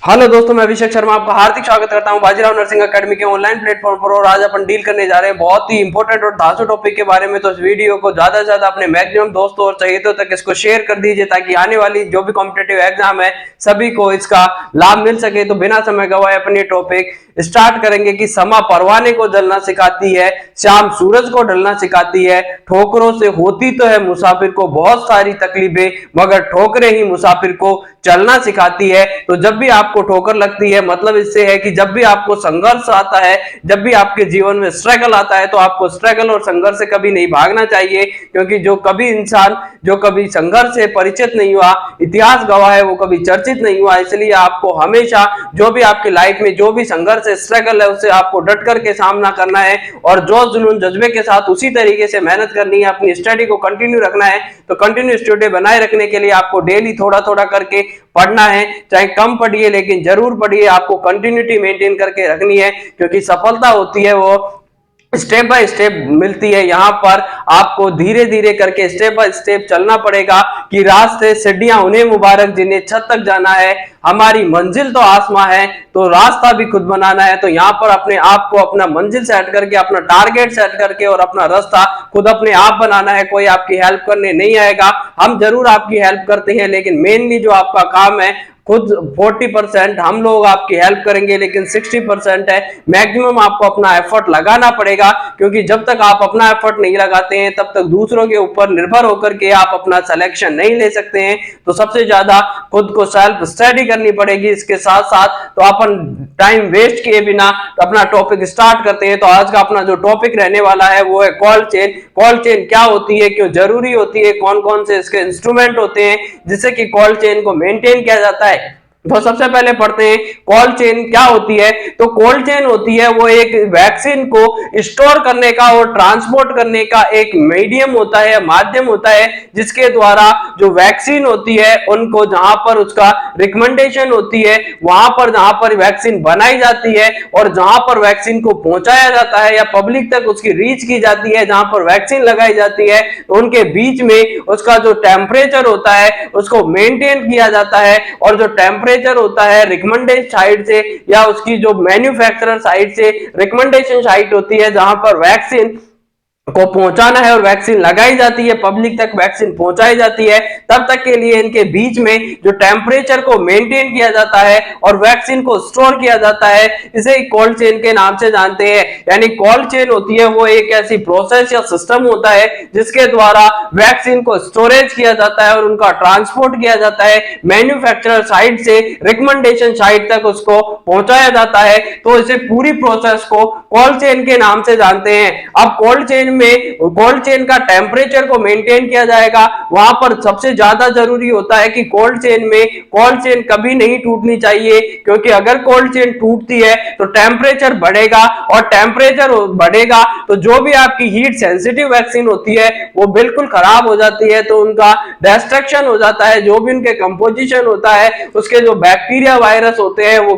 Hello दोस्तों, मैं अभिषेक शर्मा आपका हार्दिक स्वागत करता हूं बाजीराव नर्सिंग एकेडमी के ऑनलाइन प्लेटफॉर्म पर। और आज अपन डील करने जा रहे हैं बहुत ही इंपॉर्टेंट और धांसू टॉपिक के बारे में। तो इस वीडियो को ज्यादा से ज्यादा अपने मैक्सिमम दोस्तों और चहेतों तक इसको शेयर कर दीजिए ताकि आने वाली जो भी कॉम्पिटिटिव एग्जाम है सभी को इसका लाभ मिल सके। तो बिना समय गवाए अपनी टॉपिक स्टार्ट करेंगे कि समा परवाने को जलना सिखाती है, शाम सूरज को ढलना सिखाती है, ठोकरों से होती तो है मुसाफिर को बहुत सारी तकलीफें, मगर ठोकरें ही मुसाफिर को चलना सिखाती है। तो जब भी आपको ठोकर लगती है, मतलब इससे है कि जब भी आपको संघर्ष आता है, जब भी आपके जीवन में स्ट्रगल आता है, तो आपको स्ट्रगल और संघर्ष से कभी नहीं भागना चाहिए। क्योंकि जो कभी संघर्ष से परिचित नहीं हुआ, इतिहास गवाह है, वो कभी चर्चित नहीं हुआ। इसलिए आपको हमेशा जो भी आपकी लाइफ में जो भी संघर्ष है, स्ट्रगल है, उससे आपको डट करके सामना करना है और जोश जुनून जज्बे के साथ उसी तरीके से मेहनत करनी है। अपनी स्टडी को कंटिन्यू रखना है। तो कंटिन्यू स्टडी बनाए रखने के लिए आपको डेली थोड़ा थोड़ा करके पढ़ना है, चाहे कम पढ़िए लेकिन जरूर पढ़िए। आपको कंटिन्यूटी मेंटेन करके रखनी है, क्योंकि सफलता होती है वो स्टेप बाय स्टेप मिलती है। यहाँ पर आपको धीरे धीरे करके स्टेप बाय स्टेप चलना पड़ेगा कि रास्ते सीढ़ियां उन्हें मुबारक जिन्हें छत तक जाना है, हमारी मंजिल तो आसमां है, तो रास्ता भी खुद बनाना है। तो यहाँ पर अपने आप को अपना मंजिल सेट करके, अपना टारगेट सेट करके और अपना रास्ता खुद अपने आप बनाना है। कोई आपकी हेल्प करने नहीं आएगा। हम जरूर आपकी हेल्प करते हैं, लेकिन मेनली जो आपका काम है खुद 40% हम लोग आपकी हेल्प करेंगे, लेकिन 60% है मैक्सिमम आपको अपना एफर्ट लगाना पड़ेगा। क्योंकि जब तक आप अपना एफर्ट नहीं लगाते हैं तब तक दूसरों के ऊपर निर्भर होकर के आप अपना सिलेक्शन नहीं ले सकते हैं। तो सबसे ज्यादा खुद को सेल्फ स्टडी करनी पड़ेगी। इसके साथ साथ तो अपन टाइम वेस्ट किए बिना अपना टॉपिक स्टार्ट करते हैं। तो आज का अपना जो टॉपिक रहने वाला है वो है कॉल्ड चेन। कॉल्ड चेन क्या होती है, क्यों जरूरी होती है, कौन कौन से इसके इंस्ट्रूमेंट होते हैं जिससे कि कॉल्ड चेन को मेंटेन किया जाता है। तो सबसे पहले पढ़ते हैं कोल्ड चेन क्या होती है। तो कोल्ड चेन होती है वो एक वैक्सीन को स्टोर करने का और ट्रांसपोर्ट करने का एक मीडियम होता है, माध्यम होता है, जिसके द्वारा जो वैक्सीन होती है उनको जहां पर उसका रिकमेंडेशन होती है, वहां पर जहां पर वैक्सीन बनाई जाती है और जहां पर वैक्सीन को पहुंचाया जाता है या पब्लिक तक उसकी रीच की जाती है, जहां पर वैक्सीन लगाई जाती है, तो उनके बीच में उसका जो टेम्परेचर होता है उसको मेंटेन किया जाता है। और जो टेम्परेचर होता है रिकमेंडेशन साइड से या उसकी जो मैन्युफैक्चरर साइड से रिकमेंडेशन साइट होती है जहां पर वैक्सीन को पहुंचाना है और वैक्सीन लगाई जाती है, पब्लिक तक वैक्सीन पहुंचाई जाती है, तब तक के लिए इनके बीच में जो टेम्परेचर को मेंटेन किया जाता है और वैक्सीन को स्टोर किया जाता है, इसे कोल्ड चेन के नाम से जानते हैं। यानी कोल्ड चेन होती है वो एक ऐसी प्रोसेस या सिस्टम होता है जिसके द्वारा वैक्सीन को स्टोरेज किया जाता है और उनका ट्रांसपोर्ट किया जाता है, मैन्युफैक्चरर साइड से रिकमेंडेशन साइट तक उसको पहुंचाया जाता है। तो इसे पूरी प्रोसेस को कोल्ड चेन के नाम से जानते हैं। अब कोल्ड चेन में कोल्ड चेन का टेम्परेचर को मेंटेन किया जाएगा। वहां पर सबसे ज्यादा जरूरी होता है कि कोल्ड चेन कभी नहीं टूटनी चाहिए, क्योंकि अगर कोल्ड चेन टूटती है तो टेम्परेचर बढ़ेगा और टेम्परेचर बढ़ेगा तो जो भी आपकी हीट सेंसिटिव वैक्सीन होती है वो बिल्कुल खराब हो जाती है, तो उनका डिस्ट्रक्शन हो जाता है। जो भी उनके कंपोजिशन होता है, उसके जो बैक्टीरिया वायरस होते हैं वो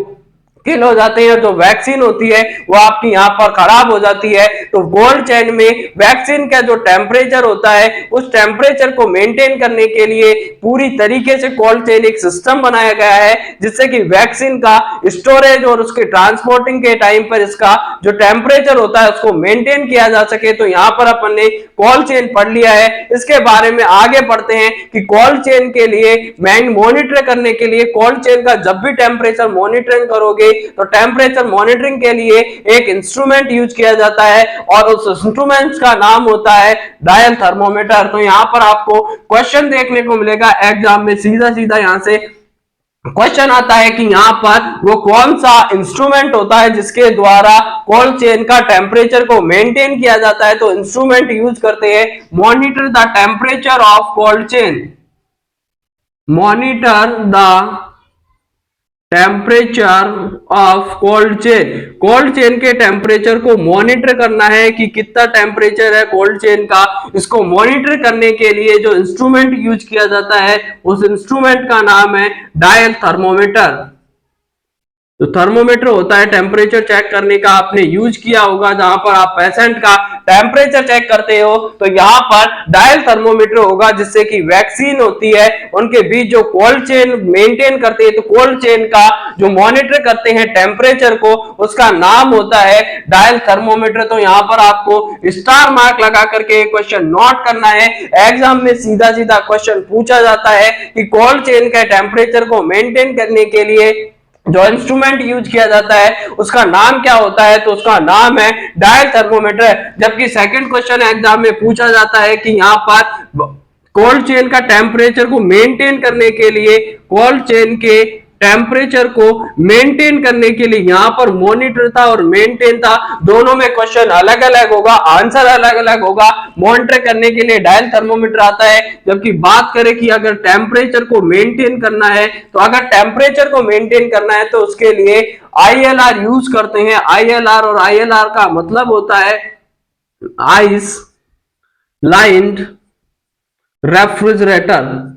किल हो जाते हैं। जो वैक्सीन होती है वो आपकी यहाँ पर खराब हो जाती है। तो कोल्ड चेन में वैक्सीन का जो टेम्परेचर होता है उस टेम्परेचर को मेंटेन करने के लिए पूरी तरीके से कोल्ड चेन एक सिस्टम बनाया गया है, जिससे कि वैक्सीन का स्टोरेज और उसके ट्रांसपोर्टिंग के टाइम पर इसका जो टेम्परेचर होता है उसको मेंटेन किया जा सके। तो यहाँ पर अपन ने कोल्ड चेन पढ़ लिया है। इसके बारे में आगे पढ़ते हैं कि कोल्ड चेन के लिए मॉनिटर करने के लिए कोल्ड चेन का जब भी टेम्परेचर मॉनिटरिंग करोगे तो टेम्परेचर मॉनिटरिंग के लिए एक इंस्ट्रूमेंट यूज किया जाता है और उस इंस्ट्रूमेंट का नाम होता है डायल थर्मोमीटर। तो यहाँ पर आपको क्वेश्चन देखने को मिलेगा एग्जाम में, सीधा सीधा यहाँ से क्वेश्चन आता है कि यहाँ पर वो कौन सा इंस्ट्रूमेंट होता है जिसके द्वारा कोल्ड चेन का टेम्परेचर को मेंटेन किया जाता है। तो इंस्ट्रूमेंट यूज करते हैं monitor the temperature of cold chain, monitor the temperature of cold chain. Cold chain के टेम्परेचर को मॉनिटर करना है कि कितना टेम्परेचर है कोल्ड चेन का। इसको मॉनिटर करने के लिए जो इंस्ट्रूमेंट यूज किया जाता है उस इंस्ट्रूमेंट का नाम है डायल थर्मोमीटर। तो थर्मोमीटर होता है टेम्परेचर चेक करने का, आपने यूज किया होगा जहां पर आप पेशेंट का टेम्परेचर चेक करते हो। तो यहाँ पर डायल थर्मोमीटर होगा, जिससे कि वैक्सीन होती है उनके बीच जो कोल्ड चेन मेंटेन करते हैं, तो कोल्ड चेन का जो मॉनिटर करते हैं टेम्परेचर को, उसका नाम होता है डायल थर्मोमीटर। तो यहाँ पर आपको स्टार मार्क लगा करके क्वेश्चन नोट करना है। एग्जाम में सीधा सीधा क्वेश्चन पूछा जाता है कि कोल्ड चेन के टेम्परेचर को मेंटेन करने के लिए जो इंस्ट्रूमेंट यूज किया जाता है उसका नाम क्या होता है, तो उसका नाम है डायल थर्मोमीटर। जबकि सेकंड क्वेश्चन एग्जाम में पूछा जाता है कि यहाँ पर कोल्ड चेन का टेम्परेचर को मेंटेन करने के लिए, कोल्ड चेन के टेम्परेचर को मेंटेन करने के लिए यहाँ पर मॉनिटर था और मेंटेन था, दोनों में क्वेश्चन अलग अलग होगा, आंसर अलग अलग होगा। मॉनिटर करने के लिए डायल थर्मोमीटर आता है, जबकि बात करें कि अगर टेम्परेचर को मेंटेन करना है, तो अगर टेम्परेचर को मेंटेन करना है तो उसके लिए ILR यूज करते हैं। ILR, और ILR का मतलब होता है ice lined refrigerator.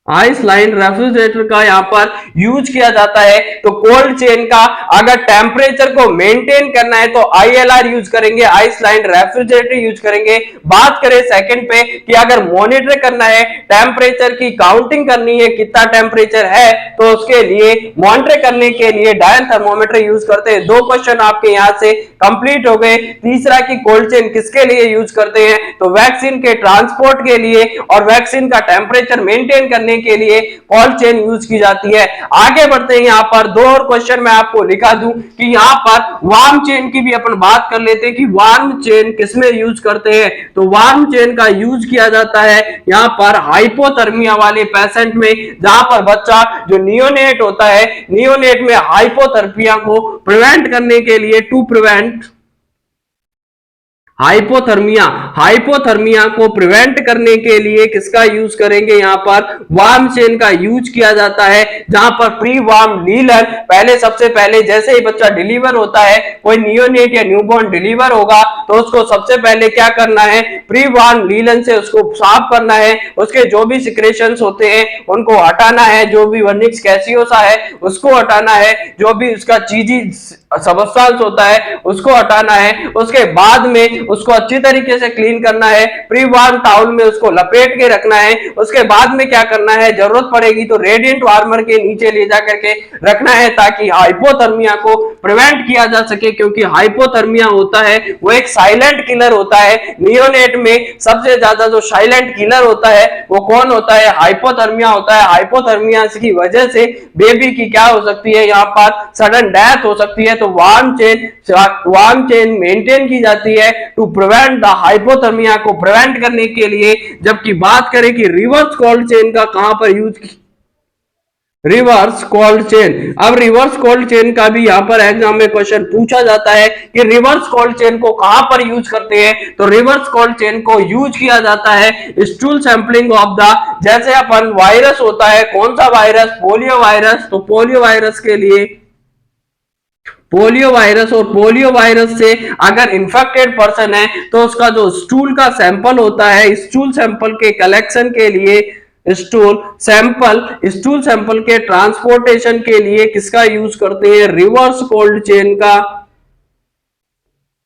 Ice line refrigerator का यहाँ पर यूज किया जाता है। तो कोल्ड चेन का अगर टेम्परेचर को मेंटेन करना है तो ILR यूज करेंगे, आइस लाइन रेफ्रिजरेटर यूज करेंगे। बात करें सेकंड पे कि अगर मॉनिटर करना है, टेम्परेचर की काउंटिंग करनी है कितना टेम्परेचर है, तो उसके लिए मॉनिटर करने के लिए डायल थर्मोमीटर यूज करते हैं। दो क्वेश्चन आपके यहाँ से कंप्लीट हो गए। तीसरा कि कोल्ड चेन किसके लिए यूज करते हैं, तो वैक्सीन के ट्रांसपोर्ट के लिए और वैक्सीन का टेम्परेचर मेंटेन करने के लिए कोल्ड चेन यूज की जाती है। आगे बढ़ते हैं, यहाँ पर दो और क्वेश्चन मैं आपको लिखा दूं कि यहाँ पर वार्म चेन की भी अपन बात कर लेते हैं कि वार्म चेन किसमें यूज करते हैं। तो वार्म चेन का यूज किया जाता है यहाँ पर हाइपोथर्मिया वाले पेशेंट में, जहां पर बच्चा जो नियोनेट होता है, नियोनेट में हाइपोथर्मिया को प्रिवेंट करने के लिए, टू प्रिवेंट हाइपोथर्मिया, हाइपोथर्मिया को प्रिवेंट करने के लिए किसका यूज करेंगे, यहाँ पर वार्म चेन का यूज किया जाता है। जहां पर प्री वार्म नीलर, पहले सबसे पहले जैसे ही बच्चा डिलीवर होता है, कोई नियोनेट या न्यूबॉर्न डिलीवर होगा, तो उसको सबसे पहले क्या करना है, प्री वार्म नीलन से उसको साफ करना है, उसके जो भी सिक्रेशंस होते हैं उनको हटाना है, जो भी वर्निक्स कैसियोसा है उसको हटाना है, जो भी उसका चीजी सबस्टांस होता है उसको हटाना है। उसके बाद में उसको अच्छी तरीके से क्लीन करना है, प्री वार्म टाउल में उसको लपेट के रखना है। उसके बाद में क्या करना है, जरूरत पड़ेगी तो रेडिएंट वार्मर के नीचे ले जा करके रखना है, ताकि हाइपोथर्मिया को प्रिवेंट किया जा सके। क्योंकि हाइपोथर्मिया होता है वो एक साइलेंट किलर होता है। नियोनेट में सबसे ज्यादा जो साइलेंट किलर होता है वो कौन होता है, हाइपोथर्मिया होता है। हाइपोथर्मिया की वजह से बेबी की क्या हो सकती है, यहाँ पर सडन डेथ हो सकती है। तो वार्म चेन मेंटेन की जाती है टू प्रिवेंट द हाइपोथर्मिया, को प्रिवेंट करने के लिए। जबकि बात करें कि रिवर्स कोल्ड चेन का कहां पर यूज, रिवर्स कोल्ड चेन, अब रिवर्स कोल्ड चेन का भी यहां पर एग्जाम में क्वेश्चन पूछा जाता है कि रिवर्स कोल्ड चेन को कहां पर यूज करते हैं। तो रिवर्स कोल्ड चेन को यूज किया जाता है स्टूल सैंपलिंग ऑफ द, जैसे अपन वायरस होता है, कौन सा वायरस, पोलियो वायरस, तो पोलियो वायरस के लिए, पोलियो वायरस, और पोलियो वायरस से अगर इंफेक्टेड पर्सन है तो उसका जो स्टूल का सैंपल होता है, स्टूल सैंपल के कलेक्शन के लिए, स्टूल सैंपल के ट्रांसपोर्टेशन के लिए किसका यूज करते हैं, रिवर्स कोल्ड चेन का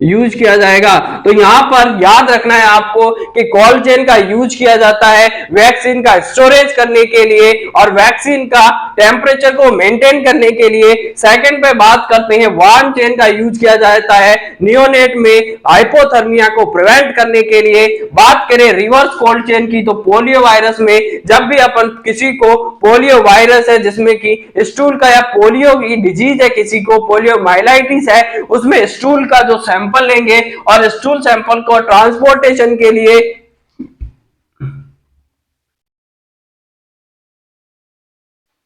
यूज किया जाएगा। तो यहां पर याद रखना है आपको कि कोल्ड चेन का यूज किया जाता है वैक्सीन का स्टोरेज करने के लिए और वैक्सीन का टेम्परेचर को मेंटेन करने के लिए। सेकंड पे बात करते हैं, वार्म चेन का यूज किया जाता है नियोनेट में हाइपोथर्मिया को प्रिवेंट करने के लिए। बात करें रिवर्स कोल्ड चेन की, तो पोलियो वायरस में जब भी अपन किसी को पोलियो वायरस है, जिसमें कि स्टूल का या पोलियो की डिजीज है, किसी को पोलियो माइलाइटिस है, उसमें स्टूल का जो सैंपल लेंगे और स्टूल सैंपल को ट्रांसपोर्टेशन के लिए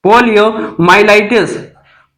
पोलियो माइलाइटिस,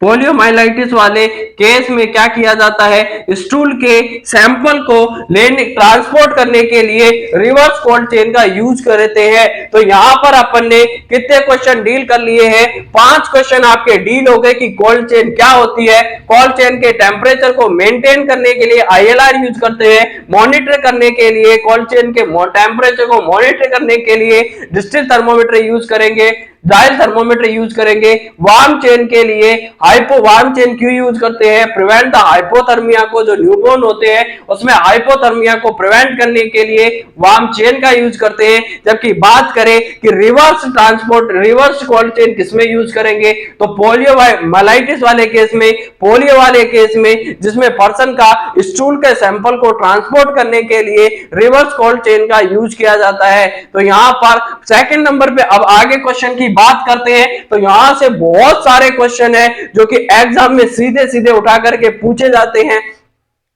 पोलियोमाइलाइटिस वाले केस में क्या किया जाता है, स्टूल के सैंपल को लेने ट्रांसपोर्ट करने के लिए रिवर्स कोल्ड चेन का यूज करते हैं। तो यहां पर अपन ने कितने क्वेश्चन डील कर लिए हैं, 5 क्वेश्चन आपके डील हो गए कि कोल्ड चेन क्या होती है। कोल्ड चेन के टेम्परेचर को मेंटेन करने के लिए आईएलआर यूज करते हैं, मॉनिटर करने के लिए कोल्ड चेन के टेम्परेचर को मॉनिटर करने के लिए डिस्टिल थर्मोमीटर यूज करेंगे, डायल थर्मोमीटर यूज करेंगे। वार्म चेन के लिए वार्म चेन क्यों यूज करते हैं, प्रिवेंट द हाइपोथर्मिया को, जो न्यूबॉर्न होते हैं उसमें हाइपोथर्मिया को प्रिवेंट करने के लिए वार्म चेन का यूज करते हैं। जबकि बात करें कि reverse transport, reverse cold chain किसमें यूज करेंगे, तो पोलियोमाइलाइटिस वाले केस में, पोलियो वाले केस में जिसमें पर्सन का स्टूल के सैंपल को ट्रांसपोर्ट करने के लिए रिवर्स कोल्ड चेन का यूज किया जाता है। तो यहां पर सेकंड नंबर पे अब आगे क्वेश्चन की बात करते हैं। तो यहां से बहुत सारे क्वेश्चन है जो कि एग्जाम में सीधे सीधे उठा करके पूछे जाते हैं।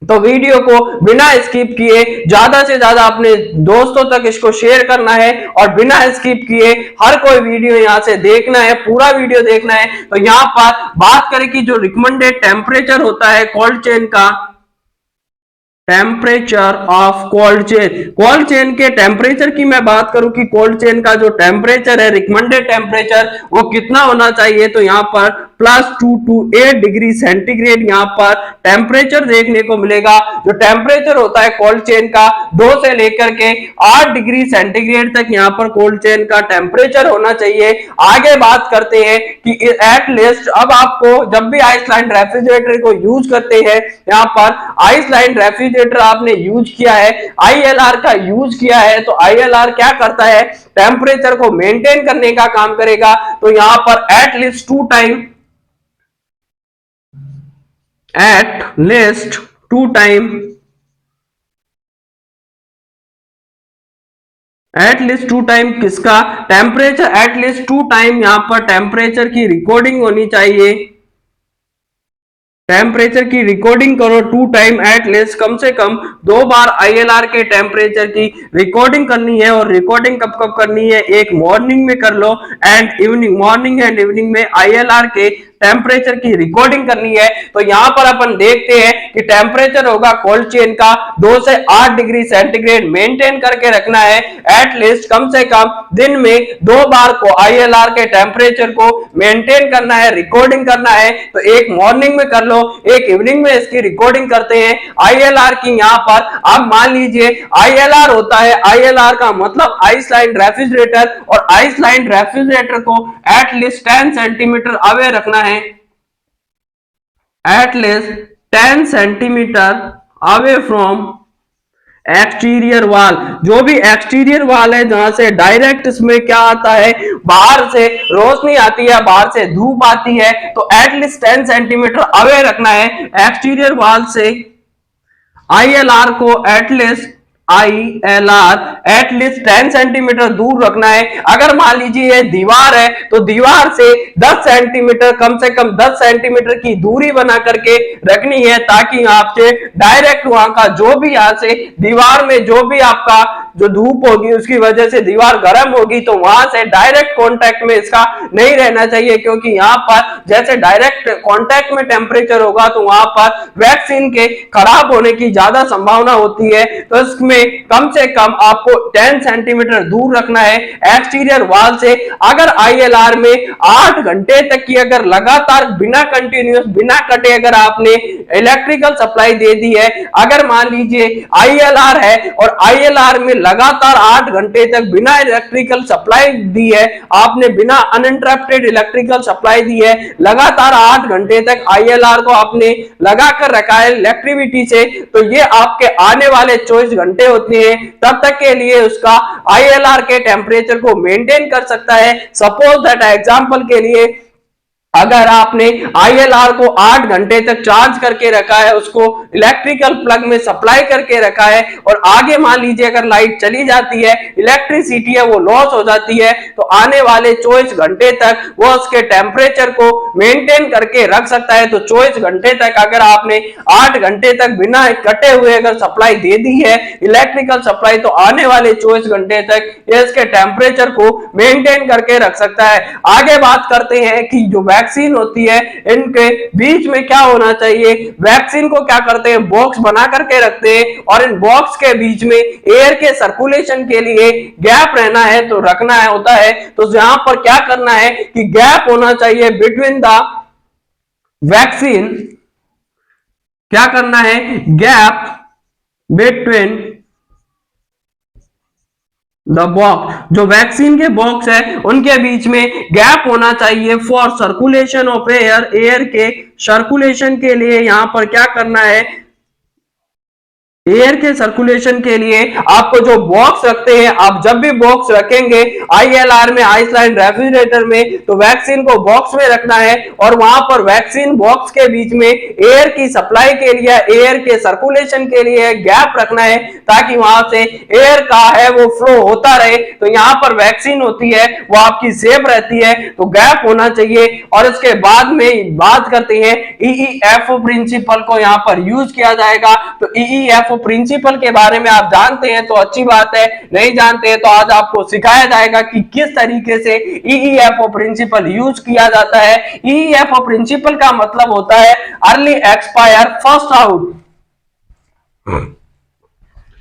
तो वीडियो को बिना स्किप किए ज्यादा से ज्यादा अपने दोस्तों तक इसको शेयर करना है और बिना स्किप किए हर कोई वीडियो यहां से देखना है, पूरा वीडियो देखना है। तो यहां पर बात करें कि जो रिकमेंडेड टेम्परेचर होता है कोल्ड चेन का, temperature of cold chain, cold chain के टेम्परेचर की मैं बात करूं कि कोल्ड चेन का जो टेम्परेचर है, रिकमेंडेड टेम्परेचर वो कितना होना चाहिए, तो यहां पर +2 to 8 डिग्री सेंटीग्रेड यहां पर टेम्परेचर देखने को मिलेगा। जो टेम्परेचर होता है कोल्ड चेन का 2 से लेकर के 8 डिग्री सेंटीग्रेड तक यहां पर कोल्ड चेन का टेम्परेचर होना चाहिए। आगे बात करते हैं कि एट लीस्ट, अब आपको जब भी आइसलैंड रेफ्रिजरेटर को यूज करते हैं, यहां पर आइसलैंड रेफ्रिजरेटर आपने यूज किया है, आईएलआर का यूज किया है, तो आईएलआर क्या करता है, टेम्परेचर को मेंटेन करने का काम करेगा। तो यहां पर एट लीस्ट टू टाइम किसका टेम्परेचर, एट लीस्ट 2 टाइम यहां पर टेम्परेचर की रिकॉर्डिंग होनी चाहिए। टेम्परेचर की रिकॉर्डिंग करो 2 टाइम, एट लीस्ट कम से कम 2 बार आईएलआर के टेम्परेचर की रिकॉर्डिंग करनी है। और रिकॉर्डिंग कब कब करनी है, एक मॉर्निंग में कर लो and evening, morning and evening में आईएलआर के टेम्परेचर की रिकॉर्डिंग करनी है। तो यहां पर अपन देखते हैं कि टेम्परेचर होगा कोल्ड चेन का 2 से 8 डिग्री सेंटीग्रेड मेंटेन करके रखना है। एट लीस्ट कम से कम दिन में 2 बार को आईएलआर के टेम्परेचर को मेंटेन करना है, रिकॉर्डिंग करना है। तो एक मॉर्निंग में कर लो, एक इवनिंग में इसकी रिकॉर्डिंग करते हैं आईएलआर की। यहां पर आप मान लीजिए आईएलआर होता है, आईएलआर का मतलब आइसलैंड रेफ्रिजरेटर, और आइसलैंड रेफ्रिजरेटर को एट लीस्ट 10 सेंटीमीटर अवे रखना है, at least 10 centimetre away from exterior वाल। जो भी एक्सटीरियर वाल है जहां से डायरेक्ट इसमें क्या आता है, बाहर से रोशनी आती है, बाहर से धूप आती है, तो एटलीस्ट 10 सेंटीमीटर अवे रखना है एक्सटीरियर वाल से। आईएलआर को एटलीस्ट आईएलआर एटलीस्ट 10 सेंटीमीटर दूर रखना है। अगर मान लीजिए ये दीवार है तो दीवार से 10 सेंटीमीटर, कम से कम 10 सेंटीमीटर की दूरी बना करके रखनी है, ताकि आपसे डायरेक्ट वहां का जो भी यहां से दीवार में जो भी आपका जो धूप होगी उसकी वजह से दीवार गर्म होगी, तो वहां से डायरेक्ट कांटेक्ट में इसका नहीं रहना चाहिए। क्योंकि यहाँ पर जैसे डायरेक्ट कांटेक्ट में टेम्परेचर होगा तो वहां पर वैक्सीन के खराब होने की ज्यादा संभावना होती है। तो इसमें कम से कम आपको 10 सेंटीमीटर दूर रखना है एक्सटीरियर वॉल से। अगर आईएलआर में 8 घंटे तक की अगर लगातार बिना कंटिन्यूस, बिना कटे अगर आपने इलेक्ट्रिकल सप्लाई दे दी है, अगर मान लीजिए आईएलआर है और आईएलआर में लगातार 8 घंटे तक बिना इलेक्ट्रिकल सप्लाई दी है, आपने बिना अनइंटरप्टेड इलेक्ट्रिकल सप्लाई दी है, लगातार 8 घंटे तक आईएलआर को आपने लगा कर रखा है इलेक्ट्रिसिटी से, तो ये आपके आने वाले 24 घंटे होते हैं, तब तक के लिए उसका आईएलआर के टेम्परेचर को मेंटेन कर सकता है। सपोज दैट एग्जांपल के लिए अगर आपने आईएलआर को 8 घंटे तक चार्ज करके रखा है, उसको इलेक्ट्रिकल प्लग में सप्लाई करके रखा है, और आगे मान लीजिए अगर लाइट चली जाती है, इलेक्ट्रिसिटी है वो लॉस हो जाती है, तो आने वाले 24 घंटे तक वो उसके टेम्परेचर को मेंटेन करके रख सकता है। तो 24 घंटे तक अगर आपने 8 घंटे तक बिना कटे हुए अगर सप्लाई दे दी है इलेक्ट्रिकल सप्लाई, तो आने वाले 24 घंटे तक ये इसके टेम्परेचर को मेंटेन करके रख सकता है। आगे बात करते हैं कि जो वैक्सीन होती है, इनके बीच में क्या होना चाहिए, वैक्सीन को क्या करते हैं, बॉक्स बना करके रखते हैं और इन बॉक्स के बीच में एयर के सर्कुलेशन के लिए गैप रहना है तो रखना है होता है। तो यहां पर क्या करना है कि गैप होना चाहिए बिटवीन द वैक्सीन, क्या करना है, गैप बिटवीन द बॉक्स, जो वैक्सीन के बॉक्स है उनके बीच में गैप होना चाहिए for circulation of air, air के सर्कुलेशन के लिए यहां पर क्या करना है, एयर के सर्कुलेशन के लिए आपको जो बॉक्स रखते हैं, आप जब भी बॉक्स रखेंगे आईएलआर में, आइसलैंड रेफ्रिजरेटर में, तो वैक्सीन को बॉक्स में रखना है और वहां पर वैक्सीन बॉक्स के बीच में एयर की सप्लाई के लिए, एयर के सर्कुलेशन के लिए गैप रखना है ताकि वहां से एयर का है वो फ्लो होता रहे। तो यहाँ पर वैक्सीन होती है वो आपकी सेफ रहती है, तो गैप होना चाहिए। और इसके बाद में बात करते हैं ईईएफ प्रिंसिपल को यहाँ पर यूज किया जाएगा। तो ईईएफ प्रिंसिपल के बारे में आप जानते हैं तो अच्छी बात है, नहीं जानते हैं तो आज आपको सिखाया जाएगा कि किस तरीके से ईईएफओ प्रिंसिपल यूज किया जाता है। ईईएफओ प्रिंसिपल का मतलब होता है early expire first out.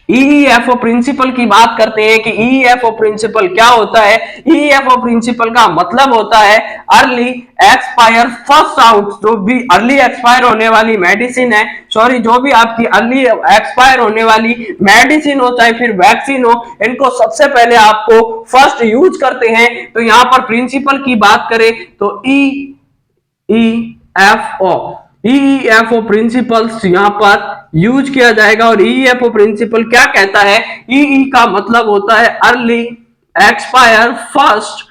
EEFO principle की बात करते हैं कि ईईएफओ प्रिंसिपल क्या होता है। ईईएफओ प्रिंसिपल का मतलब होता है अर्ली एक्सपायर फर्स्ट आउट। जो भी अर्ली एक्सपायर होने वाली मेडिसिन है, सॉरी जो भी आपकी अर्ली एक्सपायर होने वाली मेडिसिन हो चाहे फिर वैक्सीन हो, इनको सबसे पहले आपको फर्स्ट यूज करते हैं। तो यहां पर प्रिंसिपल की बात करें तो ईईएफओ प्रिंसिपल्स यहां पर यूज किया जाएगा। और ईईएफओ प्रिंसिपल क्या कहता है, ईई का मतलब होता है early expire first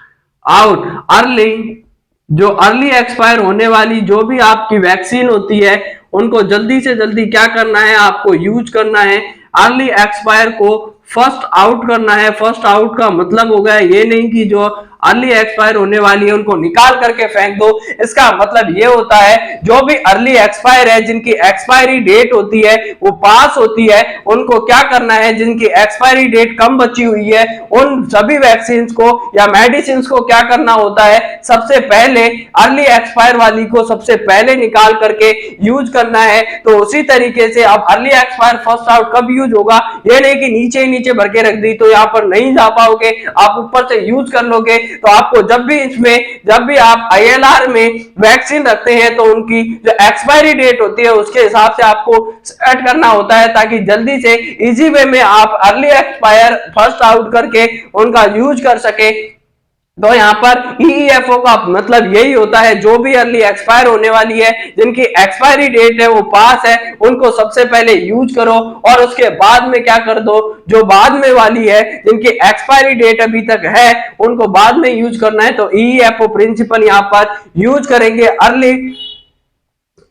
out. Early, जो अर्ली एक्सपायर होने वाली जो भी आपकी वैक्सीन होती है उनको जल्दी से जल्दी क्या करना है, आपको यूज करना है। अर्ली एक्सपायर को फर्स्ट आउट करना है। फर्स्ट आउट का मतलब हो गया ये नहीं कि जो अर्ली एक्सपायर होने वाली है उनको निकाल करके फेंक दो। इसका मतलब ये होता है जो भी अर्ली एक्सपायर है, जिनकी एक्सपायरी डेट होती है वो पास होती है, उनको क्या करना है, जिनकी एक्सपायरी डेट कम बची हुई है उन सभी वैक्सीन को या मेडिसिन को क्या करना होता है, सबसे पहले अर्ली एक्सपायर वाली को सबसे पहले निकाल करके यूज करना है। तो उसी तरीके से अब अर्ली एक्सपायर फर्स्ट आउट कब यूज होगा, ये नहीं कि नीचे नीचे भर के रख दी तो यहाँ पर नहीं जा पाओगे, आप ऊपर से यूज कर लोगे। तो आपको जब भी आप आईएलआर में वैक्सीन रखते हैं तो उनकी जो एक्सपायरी डेट होती है उसके हिसाब से आपको सेट करना होता है ताकि जल्दी से इजी वे में आप अर्ली एक्सपायर फर्स्ट आउट करके उनका यूज कर सके। तो यहाँ पर ईईएफओ का मतलब यही होता है जो भी अर्ली एक्सपायर होने वाली है, जिनकी एक्सपायरी डेट है वो पास है, उनको सबसे पहले यूज करो और उसके बाद में क्या कर दो, जो बाद में वाली है जिनकी एक्सपायरी डेट अभी तक है उनको बाद में यूज करना है। तो ईईएफओ प्रिंसिपल यहाँ पर यूज करेंगे अर्ली।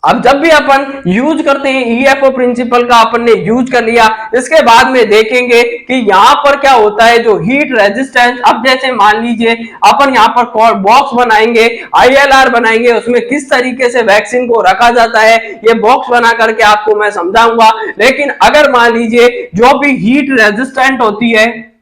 अब जब भी अपन यूज करते हैं ईईएफओ प्रिंसिपल का अपन ने यूज कर लिया, इसके बाद में देखेंगे कि यहां पर क्या होता है जो हीट रेजिस्टेंस। अब जैसे मान लीजिए अपन यहां पर बॉक्स बनाएंगे, आईएलआर बनाएंगे, उसमें किस तरीके से वैक्सीन को रखा जाता है ये बॉक्स बना करके आपको मैं समझाऊंगा। लेकिन अगर मान लीजिए जो भी हीट रेजिस्टेंट होती है,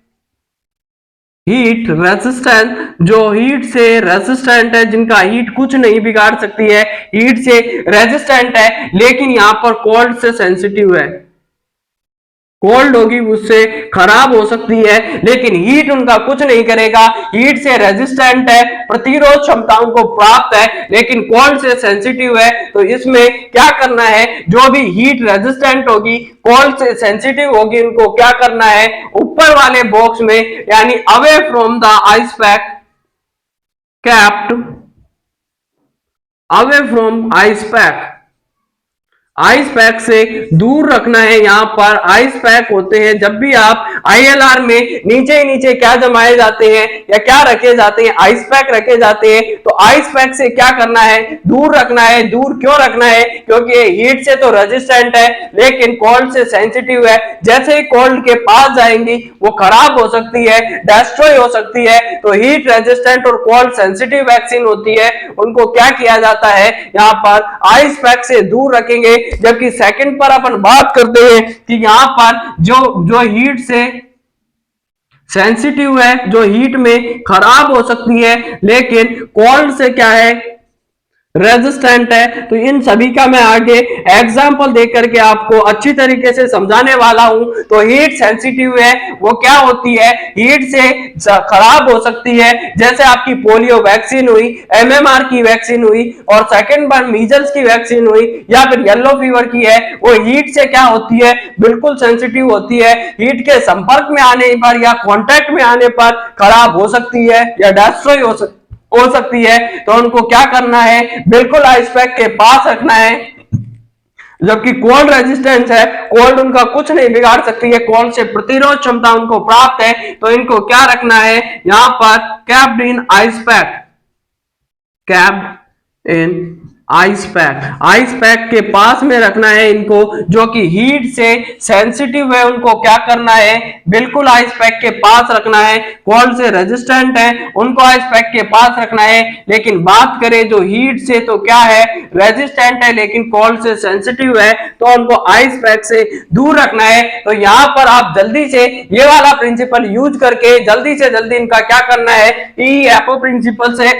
हीट रेजिस्टेंस, जो हीट से रेजिस्टेंट है, जिनका हीट कुछ नहीं बिगाड़ सकती है, हीट से रेजिस्टेंट है लेकिन यहां पर कोल्ड से सेंसिटिव है, कोल्ड होगी उससे खराब हो सकती है लेकिन हीट उनका कुछ नहीं करेगा। हीट से रेजिस्टेंट है, प्रतिरोध क्षमताओं को प्राप्त है लेकिन कोल्ड से सेंसिटिव है। तो इसमें क्या करना है, जो भी हीट रेजिस्टेंट होगी, कोल्ड से सेंसिटिव होगी, उनको क्या करना है, ऊपर वाले बॉक्स में यानी away from the ice pack, kept away from ice pack, ice pack से दूर रखना है। यहां पर आइस पैक होते हैं, जब भी आप आईएलआर में नीचे ही नीचे क्या जमाए जाते हैं या क्या रखे जाते हैं, आइस पैक रखे जाते हैं। तो आइस पैक से क्या करना है, दूर रखना है। दूर क्यों रखना है, क्योंकि हीट से तो रेजिस्टेंट है लेकिन कोल्ड से सेंसिटिव है। जैसे ही कोल्ड के पास जाएंगी वो खराब हो सकती है, डिस्ट्रॉय हो सकती है। तो हीट रेजिस्टेंट और कोल्ड सेंसिटिव वैक्सीन होती है, उनको क्या किया जाता है, यहाँ पर आइस पैक से दूर रखेंगे। जबकि सेकंड पर अपन बात करते हैं कि यहां पर जो हीट से सेंसिटिव है, जो हीट में खराब हो सकती है लेकिन कोल्ड से क्या है, रेजिस्टेंट है। तो इन सभी का मैं आगे एग्जाम्पल दे करके आपको अच्छी तरीके से समझाने वाला हूं। तो हीट सेंसिटिव है, वो क्या होती है, हीट से खराब हो सकती है। जैसे आपकी पोलियो वैक्सीन हुई, एमएमआर की वैक्सीन हुई, और सेकेंड बार मीजल्स की वैक्सीन हुई, या फिर येलो फीवर की है, वो हीट से क्या होती है, बिल्कुल सेंसिटिव होती है। हीट के संपर्क में आने पर या कॉन्टैक्ट में आने पर खराब हो सकती है या डिस्ट्रॉय हो सकती है। तो उनको क्या करना है, बिल्कुल आइस पैक के पास रखना है। जबकि कोल्ड रेजिस्टेंस है, कोल्ड उनका कुछ नहीं बिगाड़ सकती है, कोल्ड से प्रतिरोध क्षमता उनको प्राप्त है। तो इनको क्या रखना है, यहां पर कैप्ड इन आइस पैक, कैप्ड इन आइस पैक के पास में रखना है इनको, जो कि हीट से सेंसिटिव है। उनको क्या करना है, बिल्कुल आइस पैक के पास रखना है। कोल्ड से रेजिस्टेंट है, उनको आइस पैक के पास रखना है। लेकिन बात करें जो हीट से, तो क्या है, रेजिस्टेंट है लेकिन कोल्ड से सेंसिटिव है, तो उनको आइस पैक से दूर रखना है। तो यहां पर आप जल्दी से ये वाला प्रिंसिपल यूज करके जल्दी से जल्दी इनका क्या करना है, EFO प्रिंसिपल से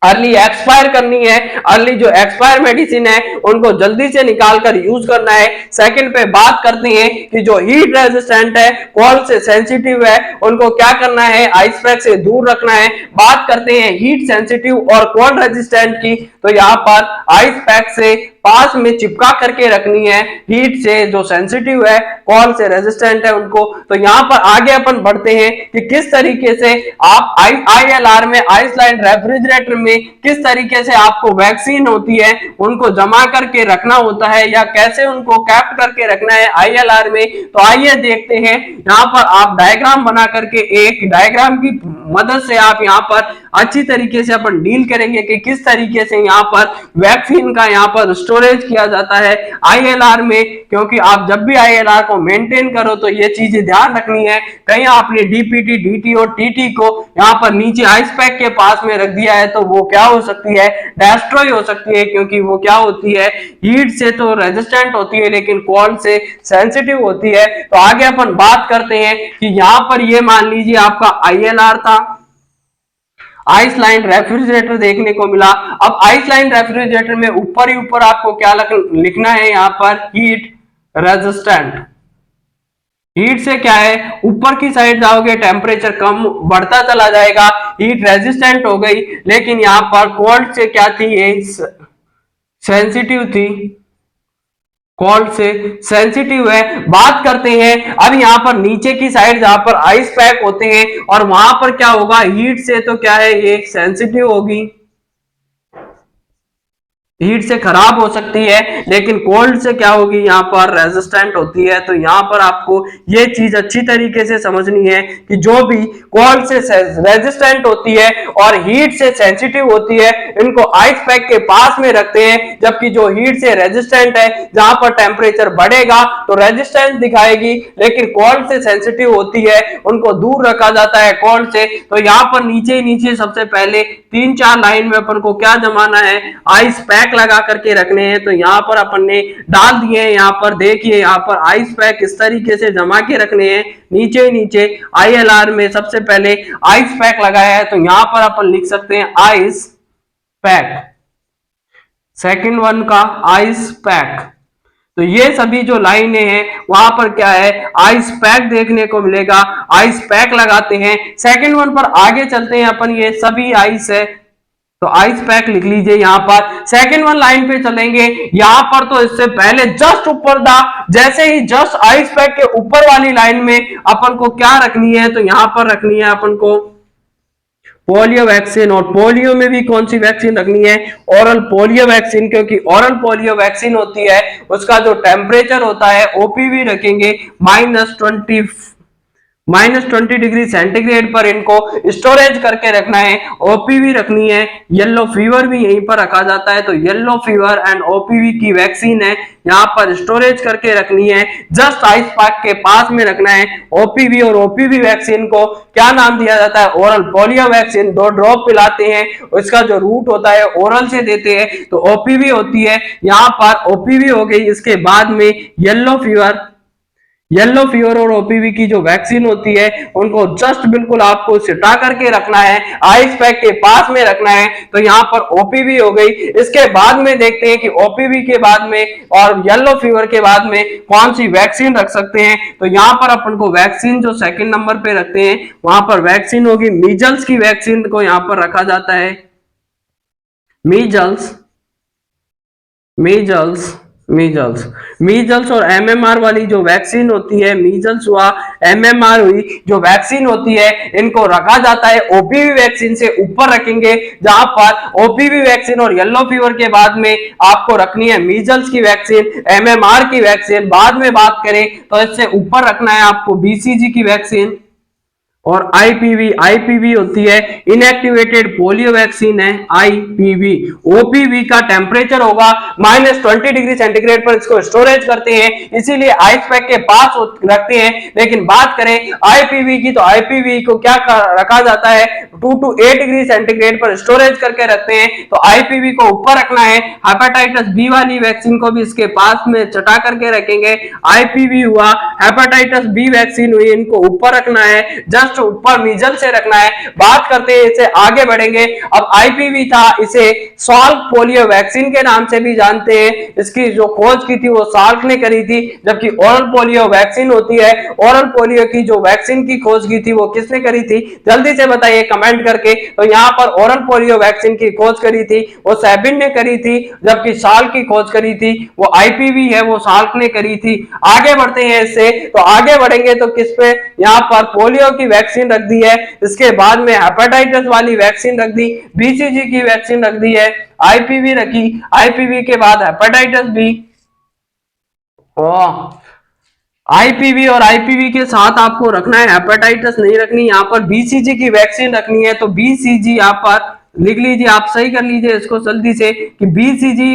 अर्ली एक्सपायर करनी है। अर्ली जो एक्सपायर मेडिसिन है उनको जल्दी से निकाल कर यूज करना है। सेकंड पे बात करते हैं कि जो हीट रेजिस्टेंट है, कोल्ड से सेंसिटिव है, उनको क्या करना है, आइस पैक से दूर रखना है। बात करते हैं हीट सेंसिटिव और कोल्ड रेजिस्टेंट की, तो यहाँ पर आइस पैक से पास में चिपका करके रखनी है। हीट से जो सेंसिटिव है, कोल्ड से रेजिस्टेंट है उनको। तो यहाँ पर आगे अपन बढ़ते हैं कि किस तरीके से आप ILR में, आइस लाइन रेफ्रिजरेटर में किस तरीके से आपको वैक्सीन होती है उनको जमा करके रखना होता है, या कैसे उनको कैप्ट करके रखना है ILR में। तो आइए देखते हैं। यहाँ पर आप डायग्राम बना करके, एक डायग्राम की मदद से आप यहाँ पर अच्छी तरीके से अपन डील करेंगे कि किस तरीके से यहाँ पर वैक्सीन का यहाँ पर स्टोरेज किया जाता है ILR में। क्योंकि आप जब भी ILR को मेंटेन करो तो ये चीजें ध्यान रखनी है, कहीं आपने DPT, DT और TT को यहाँ पर नीचे आइस पैक के पास में रख दिया है तो वो क्या हो सकती है, डिस्ट्रॉय हो सकती है। क्योंकि वो क्या होती है, हीट से तो रेजिस्टेंट होती है लेकिन कोल्ड से सेंसिटिव होती है। तो आगे अपन बात करते हैं कि यहाँ पर ये मान लीजिए आपका ILR था, आइस लाइन रेफ्रिजरेटर देखने को मिला। अब आइस लाइन रेफ्रिजरेटर में ऊपर ही ऊपर आपको क्या लिखना है, यहाँ पर हीट रेजिस्टेंट। हीट से क्या है, ऊपर की साइड जाओगे टेम्परेचर कम बढ़ता चला जाएगा, हीट रेजिस्टेंट हो गई। लेकिन यहाँ पर कोल्ड से क्या थी, ये सेंसिटिव थी, कोल्ड से सेंसिटिव है। बात करते हैं अब यहाँ पर नीचे की साइड जहां पर आइस पैक होते हैं, और वहां पर क्या होगा, हीट से तो क्या है, ये सेंसिटिव होगी, हीट से खराब हो सकती है। लेकिन कोल्ड से क्या होगी, यहाँ पर रेजिस्टेंट होती है। तो यहाँ पर आपको ये चीज अच्छी तरीके से समझनी है कि जो भी कोल्ड से रेजिस्टेंट होती है और हीट से सेंसिटिव होती है, इनको आइस पैक के पास में रखते हैं। जबकि जो हीट से रेजिस्टेंट है, जहां पर टेम्परेचर बढ़ेगा तो रेजिस्टेंस दिखाएगी, लेकिन कोल्ड से सेंसिटिव होती है, उनको दूर रखा जाता है कोल्ड से। तो यहाँ पर नीचे नीचे सबसे पहले 3-4 लाइन में अपन को क्या जमाना है, आइस पैक लगा करके रखने हैं। तो यहाँ पर अपन ने डाल दिए, यहाँ पर देखिए, यहाँ पर आइस पैक इस तरीके से जमा के रखने हैं। नीचे नीचे ILR में सबसे पहले आइस पैक लगाया है, तो यहाँ पर अपन लिख सकते हैं आइस पैक, सेकंड वन का आइस पैक। तो ये सभी जो लाइनें हैं वहां पर क्या है, आइस पैक देखने को मिलेगा, आइस पैक लगाते हैं। सेकंड वन पर आगे चलते हैं अपन, ये सभी आइस है तो आइस पैक लिख लीजिए। यहाँ पर सेकंड वन लाइन पे चलेंगे, यहाँ पर तो इससे पहले जस्ट ऊपर जैसे ही जस्ट आइस पैक के ऊपर वाली लाइन में अपन को क्या रखनी है, तो यहाँ पर रखनी है अपन को पोलियो वैक्सीन। और पोलियो में भी कौन सी वैक्सीन रखनी है, ओरल पोलियो वैक्सीन। क्योंकि ओरल पोलियो वैक्सीन होती है, उसका जो टेम्परेचर होता है OPV रखेंगे -20 डिग्री सेंटीग्रेड पर इनको स्टोरेज करके रखना है। OPV रखनी है, येलो फीवर भी यहीं पर रखा जाता है, तो येलो फीवर एंड OPV की वैक्सीन है, यहाँ पर स्टोरेज करके रखनी है। जस्ट आइस पैक के पास में रखना है OPV। और OPV वैक्सीन को क्या नाम दिया जाता है, ओरल पोलियो वैक्सीन। 2 ड्रॉप पिलाते हैं, उसका जो रूट होता है ओरल से देते हैं, तो OPV होती है। यहाँ पर OPV हो गई, इसके बाद में येलो फीवर, येलो फीवर और ओपीवी की जो वैक्सीन होती है उनको जस्ट बिल्कुल आपको सिटा करके रखना है, आइस पैक के पास में रखना है। तो यहाँ पर ओपीवी हो गई। इसके बाद में देखते हैं कि ओपीवी के बाद में और येलो फीवर के बाद में कौन सी वैक्सीन रख सकते हैं। तो यहाँ पर अपन को वैक्सीन जो सेकंड नंबर पे रखते हैं वहां पर वैक्सीन होगी मीजल्स की वैक्सीन को यहाँ पर रखा जाता है। मीजल्स मीजल्स मीजल्स मीजल्स और एमएमआर वाली जो वैक्सीन होती है, मीजल्स हुआ, एमएमआर हुई, जो वैक्सीन होती है इनको रखा जाता है ओपीवी वैक्सीन से ऊपर रखेंगे, जहां पर ओपीवी वैक्सीन और येलो फीवर के बाद में आपको रखनी है मीजल्स की वैक्सीन, एमएमआर की वैक्सीन बाद में बात करें तो इससे ऊपर रखना है आपको बीसीजी की वैक्सीन। और आईपीवी होती है इनएक्टिवेटेड पोलियो वैक्सीन है आईपीवी। ओपीवी का टेम्परेचर होगा -20 डिग्री सेंटीग्रेड पर इसको स्टोरेज करते हैं, इसीलिए आइस पैक के पास रखते हैं। लेकिन बात करें आईपीवी की तो आईपीवी को क्या रखा जाता है 2 to 8 डिग्री सेंटीग्रेड पर स्टोरेज करके रखते हैं। तो आईपीवी को ऊपर रखना है। हेपेटाइटिस बी वाली वैक्सीन को भी इसके पास में चटा करके रखेंगे। आईपीवी हुआ, हेपेटाइटिस बी वैक्सीन हुई, इनको ऊपर रखना है, जस्ट ऊपर मीजल से रखना है। बात करते हैं इसे आगे बढ़ेंगे। अब आईपीवी था, इसे साल्क पोलियो वैक्सीन के नाम से भी जानते हैं। इसकी जो खोज की थी वो साल्क ने करी थी, जबकि ओरल पोलियो वैक्सीन होती है, ओरल पोलियो की जो वैक्सीन की खोज की थी वो किसने करी थी, जल्दी से बताइए कमेंट करके। तो यहाँ पर ओरल पोलियो वैक्सीन की खोज करी थी वो सैबिन ने करी थी, जबकि साल्क की खोज करी थी वो आईपीवी है वो साल्क ने करी थी। आगे बढ़ते हैं इससे, तो आगे बढ़ेंगे तो किस पे, यहाँ पर पोलियो की वैक्सीन रख दी है, इसके बाद में हेपेटाइटिस वाली वैक्सीन रख दी, बीसीजी की वैक्सीन रख दी है, आईपीवी रखी, आईपीवी के बाद हेपेटाइटिस बी। आईपीवी और आईपीवी के साथ आपको रखना है, हेपेटाइटिस नहीं रखनी, यहाँ पर बीसीजी की वैक्सीन रखनी है। तो बीसीजी यहाँ पर लिख लीजिए, आप सही कर लीजिए इसको जल्दी से कि बीसीजी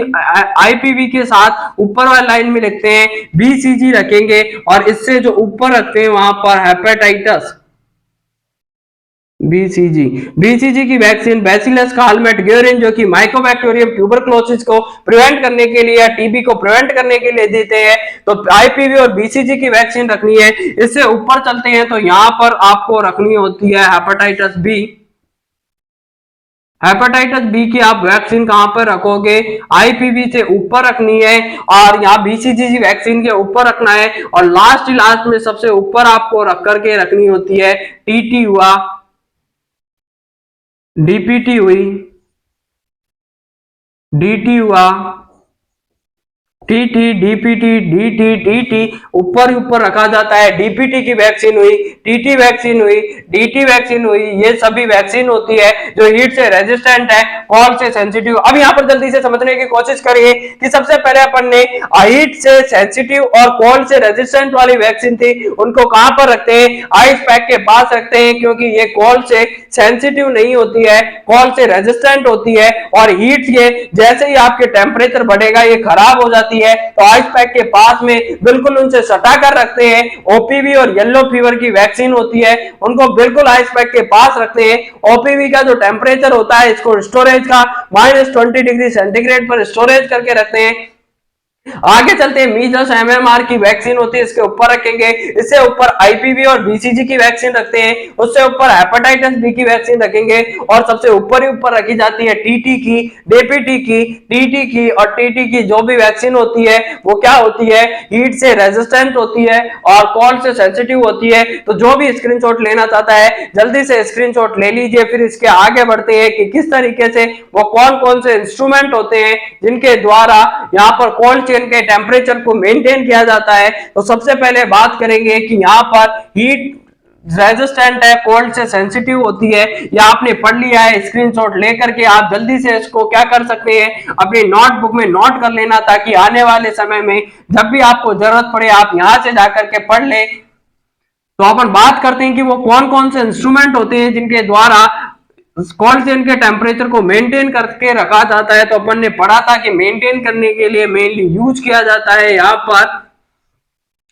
आईपीवी के साथ ऊपर वाली लाइन में लिखते हैं बीसीजी रखेंगे, और इससे जो ऊपर रखते हैं वहां पर हेपेटाइटिस बीसीजी की वैक्सीन बैसिलस कालमेट ग्योरिन जो कि माइकोबैक्टीरियम ट्यूबरक्लोसिस को प्रिवेंट करने के लिए या टीबी को प्रिवेंट करने के लिए देते हैं। तो आईपीवी और बीसीजी की वैक्सीन रखनी है। इससे ऊपर चलते हैं तो यहां पर आपको रखनी होती है हेपेटाइटिस बी। हेपेटाइटिस बी की आप वैक्सीन कहां पर रखोगे, आईपीवी से ऊपर रखनी है, और यहाँ बीसीजी वैक्सीन के ऊपर रखना है, और लास्ट में सबसे ऊपर आपको रख करके रखनी होती है टीटी हुआ, डीपीटी हुई, डीटी हुआ, टीटी, डीपीटी, डीटी, टीटी ऊपर ही ऊपर रखा जाता है। डीपीटी की वैक्सीन हुई, टीटी वैक्सीन हुई, डीटी वैक्सीन हुई, ये सभी वैक्सीन होती है जो हीट से रेजिस्टेंट है, कॉल से सेंसिटिव। अब यहाँ पर जल्दी से समझने की कोशिश करिए कि सबसे पहले अपन ने हीट से सेंसिटिव और कॉल से रेजिस्टेंट वाली वैक्सीन थी उनको कहां पर रखते हैं, आइस पैक के पास रखते हैं, क्योंकि ये कॉल से सेंसिटिव नहीं होती है, कॉल से रेजिस्टेंट होती है, और हीट ये जैसे ही आपके टेम्परेचर बढ़ेगा ये खराब हो जाती है। तो आइस पैक के पास में बिल्कुल उनसे सटा कर रखते हैं। ओपीवी और येलो फीवर की वैक्सीन होती है उनको बिल्कुल आइस पैक के पास रखते हैं। ओपीवी का जो टेम्परेचर होता है इसको स्टोरेज का -20 डिग्री सेंटीग्रेड पर स्टोरेज करके रखते हैं। आगे चलते हैं, मीजल्स एमएमआर की वैक्सीन होती है इसके ऊपर रखेंगे, इससे ऊपर आईपीवी और बीसीजी की वैक्सीन रखते हैं, उससे ऊपर हेपेटाइटिस बी की वैक्सीन रखेंगे, और सबसे ऊपर ही ऊपर रखी जाती है टीटी की, डीपीटी की, टीटी की और टीटी की जो भी वैक्सीन होती है वो क्या होती है, हीट से रेजिस्टेंट होती है और कोल्ड से सेंसिटिव होती है। तो जो भी स्क्रीनशॉट लेना चाहता है जल्दी से स्क्रीनशॉट ले लीजिए। फिर इसके आगे बढ़ते हैं कि किस तरीके से वो कौन कौन से इंस्ट्रूमेंट होते हैं जिनके द्वारा यहाँ पर कोल्ड के टेम्परेचर को मेंटेन किया जाता है। तो सबसे पहले बात करेंगे कि यहाँ पर हीट रेजिस्टेंट है, कोल्ड से सेंसिटिव होती है, या आपने पढ़ लिया है, स्क्रीनशॉट लेकर के आप जल्दी से इसको क्या कर सकते हैं, अपनी नोटबुक में नोट कर लेना, ताकि आने वाले समय में जब भी आपको जरूरत पड़े आप यहां से जाकर के पढ़ ले। तो अपन बात करते हैं कि वो कौन कौन से इंस्ट्रूमेंट होते हैं जिनके द्वारा कोल्ड चेन के टेम्परेचर को मेंटेन करके रखा जाता है। तो अपन ने पढ़ा था कि मेंटेन करने के लिए मेनली यूज किया जाता है यहाँ पर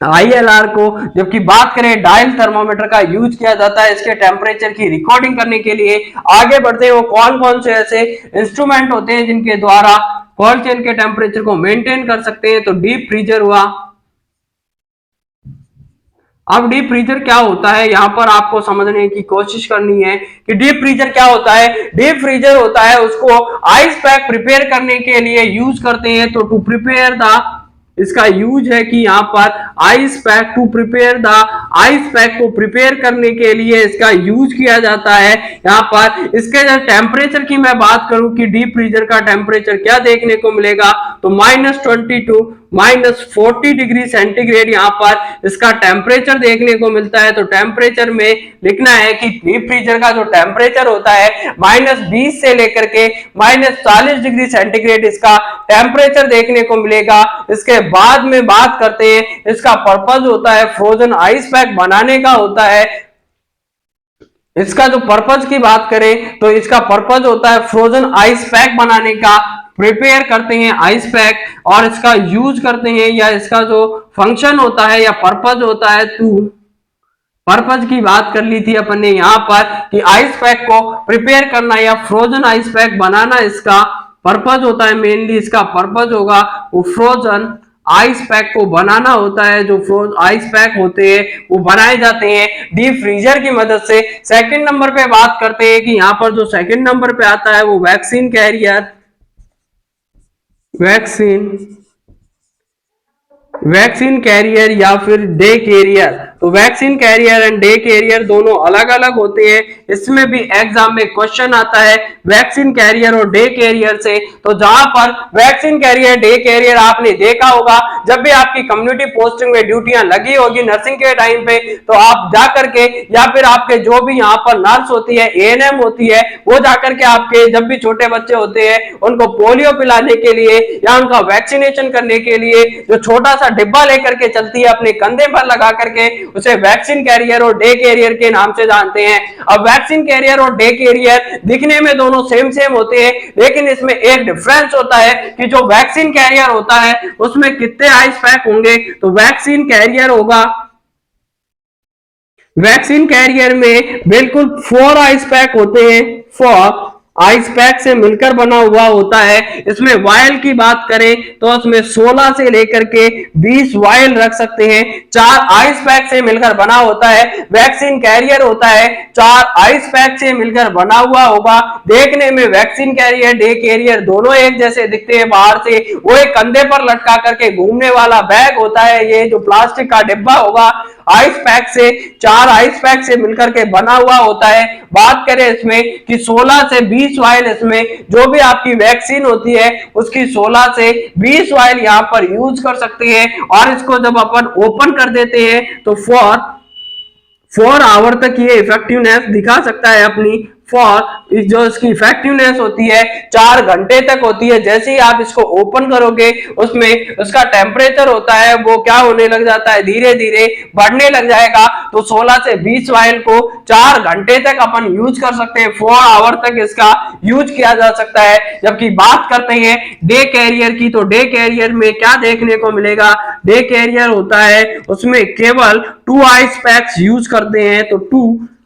आईएलआर को, जबकि बात करें डायल थर्मोमीटर का यूज किया जाता है इसके टेम्परेचर की रिकॉर्डिंग करने के लिए। आगे बढ़ते हैं, वो कौन कौन से ऐसे इंस्ट्रूमेंट होते हैं जिनके द्वारा कोल्ड चेन के टेम्परेचर को मेंटेन कर सकते हैं। तो डीप फ्रीजर हुआ, अब डीप फ्रीजर क्या होता है, यहाँ पर आपको समझने की कोशिश करनी है कि डीप फ्रीजर क्या होता है। डीप फ्रीजर होता है, उसको आइस पैक प्रिपेयर करने के लिए यूज करते हैं। तो टू प्रिपेयर द, इसका यूज है कि यहाँ पर ice pack, to prepare the ice pack को प्रिपेयर करने के लिए इसका यूज किया जाता है। यहाँ पर इसके जो टेम्परेचर की मैं बात करूं कि डीप फ्रीजर का टेम्परेचर क्या देखने को मिलेगा, तो -22 -40 डिग्री सेंटीग्रेड यहाँ पर इसका टेम्परेचर देखने को मिलता है। तो टेम्परेचर में लिखना है कि डीप फ्रीजर का जो टेम्परेचर होता है -20 से लेकर के -40 डिग्री सेंटीग्रेड इसका टेम्परेचर देखने को मिलेगा। इसके बाद में बात करते हैं, इसका पर्पज होता है फ्रोजन आइस पैक बनाने का होता है। इसका जो पर्पज की बात करें तो इसका पर्पज होता है फ्रोजन आइस पैक बनाने का, प्रिपेयर करते हैं आइस पैक और इसका यूज करते हैं, या इसका जो फंक्शन होता है या पर्पज होता है, पर्पज की बात कर ली थी अपन ने यहाँ पर कि आइस पैक को प्रिपेयर करना या फ्रोजन आइस पैक बनाना इसका पर्पज होता है। मेनली इसका पर्पज होगा वो फ्रोजन आइस पैक को बनाना होता है। जो फ्रोज आइस पैक होते हैं वो बनाए जाते हैं डीप फ्रीजर की मदद से। सेकंड नंबर पे बात करते हैं कि यहाँ पर जो सेकंड नंबर पे आता है वो वैक्सीन कैरियर, वैक्सीन कैरियर या फिर डे कैरियर। तो vaccine carrier and day carrier दोनों अलग अलग होते हैं। इसमें भी एग्जाम में क्वेश्चन आता है वैक्सीन कैरियर और डे कैरियर से। तो जहां पर वैक्सीन कैरियर, डे कैरियर आपने देखा होगा, जब भी आपकी कम्युनिटी पोस्टिंग में ड्यूटियां लगी होगी नर्सिंग के टाइम पे, तो आप जाकर के या फिर आपके जो भी यहाँ पर नर्स होती है, एएनएम होती है, वो जाकर के आपके जब भी छोटे बच्चे होते हैं उनको पोलियो पिलाने के लिए या उनका वैक्सीनेशन करने के लिए जो छोटा सा डिब्बा लेकर के चलती है अपने कंधे पर लगा करके, उसे वैक्सीन कैरियर और डे कैरियर के नाम से जानते हैं। अब वैक्सीन कैरियर और डे कैरियर दिखने में दोनों सेम सेम होते हैं, लेकिन इसमें एक डिफरेंस होता है कि जो वैक्सीन कैरियर होता है उसमें कितने आइस पैक होंगे। तो वैक्सीन कैरियर होगा, वैक्सीन कैरियर में बिल्कुल 4 आइस पैक होते हैं, 4 आइस पैक से मिलकर बना हुआ होता है। इसमें वायल की बात करें तो उसमें 16 से लेकर के 20 वायल रख सकते हैं। 4 आइस पैक से मिलकर बना होता है। वैक्सीन कैरियर होता है 4 आइस पैक से मिलकर बना हुआ होगा। देखने में वैक्सीन कैरियर, डे कैरियर दोनों एक जैसे दिखते हैं बाहर से। वो एक कंधे पर लटका करके घूमने वाला बैग होता है, ये जो प्लास्टिक का डिब्बा होगा आइस पैक से, 4 आइस पैक से मिलकर के बना हुआ होता है। बात करें इसमें कि 16 से 20 वायल, इसमें जो भी आपकी वैक्सीन होती है उसकी 16 से 20 वायल यहाँ पर यूज कर सकते हैं। और इसको जब अपन ओपन कर देते हैं तो 4 आवर तक ये इफेक्टिवनेस दिखा सकता है अपनी। जो इसकी इफेक्टिवनेस होती है 4 घंटे तक होती है। जैसे ही आप इसको ओपन करोगे उसमें उसका टेम्परेचर होता है वो क्या होने लग जाता है, धीरे धीरे बढ़ने लग जाएगा। तो 16 से 20 वायल को 4 घंटे तक अपन यूज कर सकते हैं, 4 आवर तक इसका यूज किया जा सकता है। जबकि बात करते हैं डे कैरियर की, तो डे कैरियर में क्या देखने को मिलेगा, डे कैरियर होता है उसमें केवल 2 आइस पैक्स यूज करते हैं। तो 2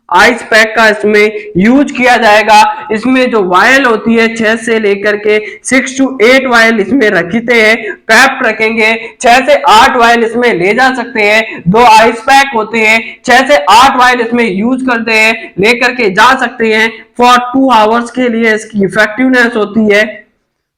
आइस पैक का इसमें यूज किया जाएगा। इसमें जो वायल होती है 6 से लेकर के 6 to 8 वायल इसमें रखते हैं, कैप रखेंगे। 6 से 8 वायल इसमें ले जा सकते हैं। 2 आइस पैक होते हैं, 6 से 8 वायल इसमें यूज करते हैं, लेकर के जा सकते हैं। फॉर 2 आवर्स के लिए इसकी इफेक्टिवनेस होती है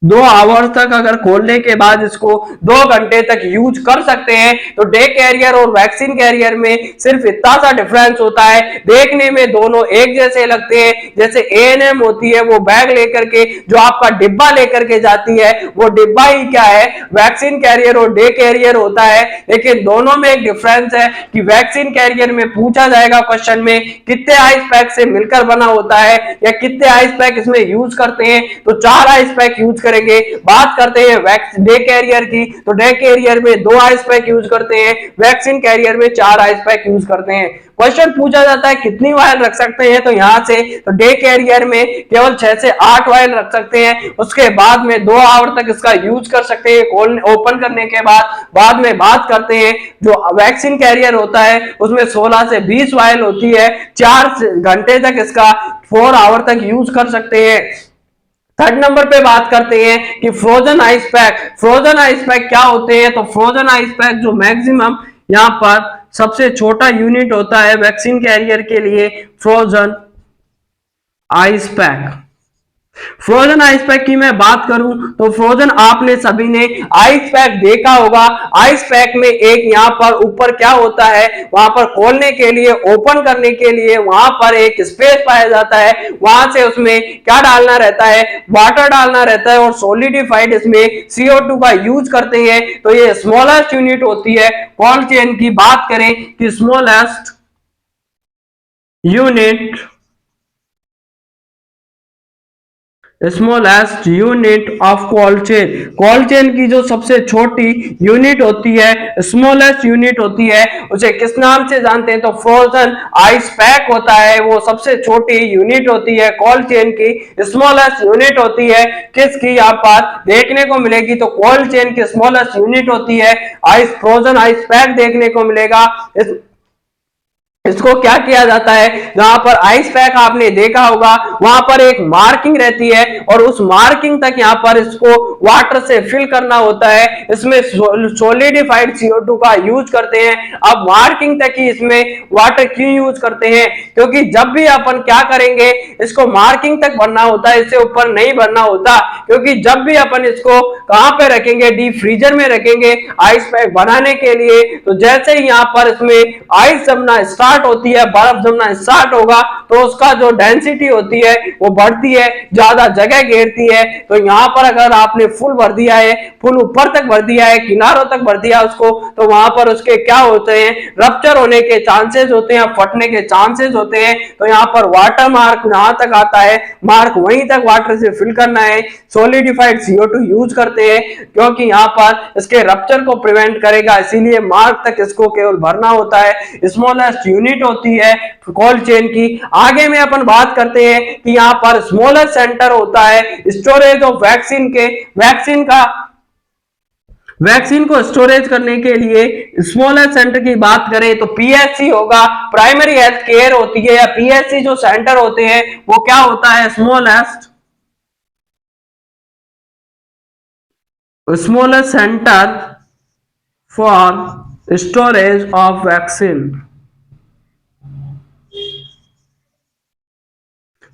2 आवर्स तक। अगर खोलने के बाद इसको 2 घंटे तक यूज कर सकते हैं। तो डे कैरियर और वैक्सीन कैरियर में सिर्फ इतना सा डिफरेंस होता है, देखने में दोनों एक जैसे लगते हैं। जैसे एएनएम होती है वो बैग लेकर के जो आपका डिब्बा लेकर के जाती है, वो डिब्बा ही क्या है, वैक्सीन कैरियर और डे कैरियर होता है। लेकिन दोनों में एक डिफरेंस है कि वैक्सीन कैरियर में पूछा जाएगा क्वेश्चन में कितने आइस पैक से मिलकर बना होता है या कितने आइस पैक इसमें यूज करते हैं, तो 4 आइस पैक यूज करेंगे। बात करते हैं डे कैरियर की, तो डे कैरियर में 2 आइस पैक यूज करते हैं, वैक्सीन कैरियर में 4 आइस पैक यूज करते हैं। क्वेश्चन पूछा जाता है कितनी वायल रख सकते हैं, तो यहां से तो डे कैरियर में केवल 6 से 8 वायल रख सकते हैं। उसके बाद में 2 आवर तक इसका यूज कर सकते हैं ओपन करने के बाद में बात करते हैं जो वैक्सीन कैरियर होता है उसमें 16 से 20 वायल होती है, 4 घंटे तक इसका 4 आवर तक यूज कर सकते हैं। थर्ड नंबर पे बात करते हैं कि frozen ice pack. Frozen ice pack क्या होते हैं, तो फ्रोजन आइस पैक जो मैक्सिमम यहाँ पर सबसे छोटा यूनिट होता है वैक्सीन कैरियर के लिए frozen ice pack. Frozen ice pack की मैं बात करूं तो फ्रोजन आपने सभी ने आइस पैक देखा होगा। आइस पैक में एक यहाँ पर ऊपर क्या होता है, वहां पर खोलने के लिए, ओपन करने के लिए वहां पर एक स्पेस पाया जाता है। वहां से उसमें क्या डालना रहता है, वाटर डालना रहता है और सॉलिडिफाइड इसमें CO2 का यूज करते हैं। तो ये स्मॉलेस्ट यूनिट होती है। कोल्ड चेन की बात करें कि smallest unit smallest unit of cold chain, cold chain की जो सबसे छोटी यूनिट होती है, स्मॉलेस्ट यूनिट होती है, उसे किस नाम से जानते हैं तो फ्रोजन आइस पैक होता है। वो सबसे छोटी यूनिट होती है कोल्ड चेन की, स्मॉलेस्ट यूनिट होती है। किसकी यहाँ पर देखने को मिलेगी तो कोल्ड चेन की स्मॉलेस्ट यूनिट होती है आइस, फ्रोजन आइस पैक देखने को मिलेगा। इसको क्या किया जाता है, जहां पर आइस पैक आपने देखा होगा वहां पर एक मार्किंग रहती है और उस मार्किंग तक यहां पर इसको वाटर से फिल करना होता है। इसमें सॉलिडिफाइड CO2 का यूज करते हैं। अब मार्किंग तक ही इसमें वाटर क्यों यूज करते हैं, क्योंकि जब भी अपन क्या करेंगे इसको मार्किंग तक भरना होता है, इससे ऊपर नहीं भरना होता। क्योंकि जब भी अपन इसको कहां पे रखेंगे, डीप फ्रीजर में रखेंगे आइस पैक बनाने के लिए, तो जैसे ही यहां पर इसमें आइस जमना स्टार्ट होती है, बर्फ जमना स्टार्ट होगा तो उसका जो डेंसिटी होती है वो बढ़ती है, ज्यादा जगह घेरती है। तो यहां पर अगर आपने फुल भर दिया है, फुल ऊपर तक भर दिया है, किनारों तक भर दिया उसको, तो वहां पर उसके क्या होते हैं, रप्चर होने के चांसेस होते हैं, फटने के चांसेस होते हैं। तो यहां पर वाटर मार्क जहां तक आता है, मार्क वहीं तक वाटर से फिल करना है। सॉलिडिफाइड CO2 यूज करते हैं क्योंकि यहां पर इसके रप्चर को प्रिवेंट करेगा, इसीलिए मार्क तक इसको केवल भरना होता है। स्मॉलेस्ट यूनिट होती है कोल्ड चेन की। आगे में अपन बात करते हैं कि यहां पर स्मॉलेस्ट सेंटर होता है स्टोरेज ऑफ वैक्सीन के, वैक्सीन को स्टोरेज करने के लिए स्मॉलेस्ट सेंटर की बात करें तो PHC होगा, प्राइमरी हेल्थ केयर होती है, या PHC जो सेंटर होते हैं वो क्या होता है, smallest centre for storage of vaccine.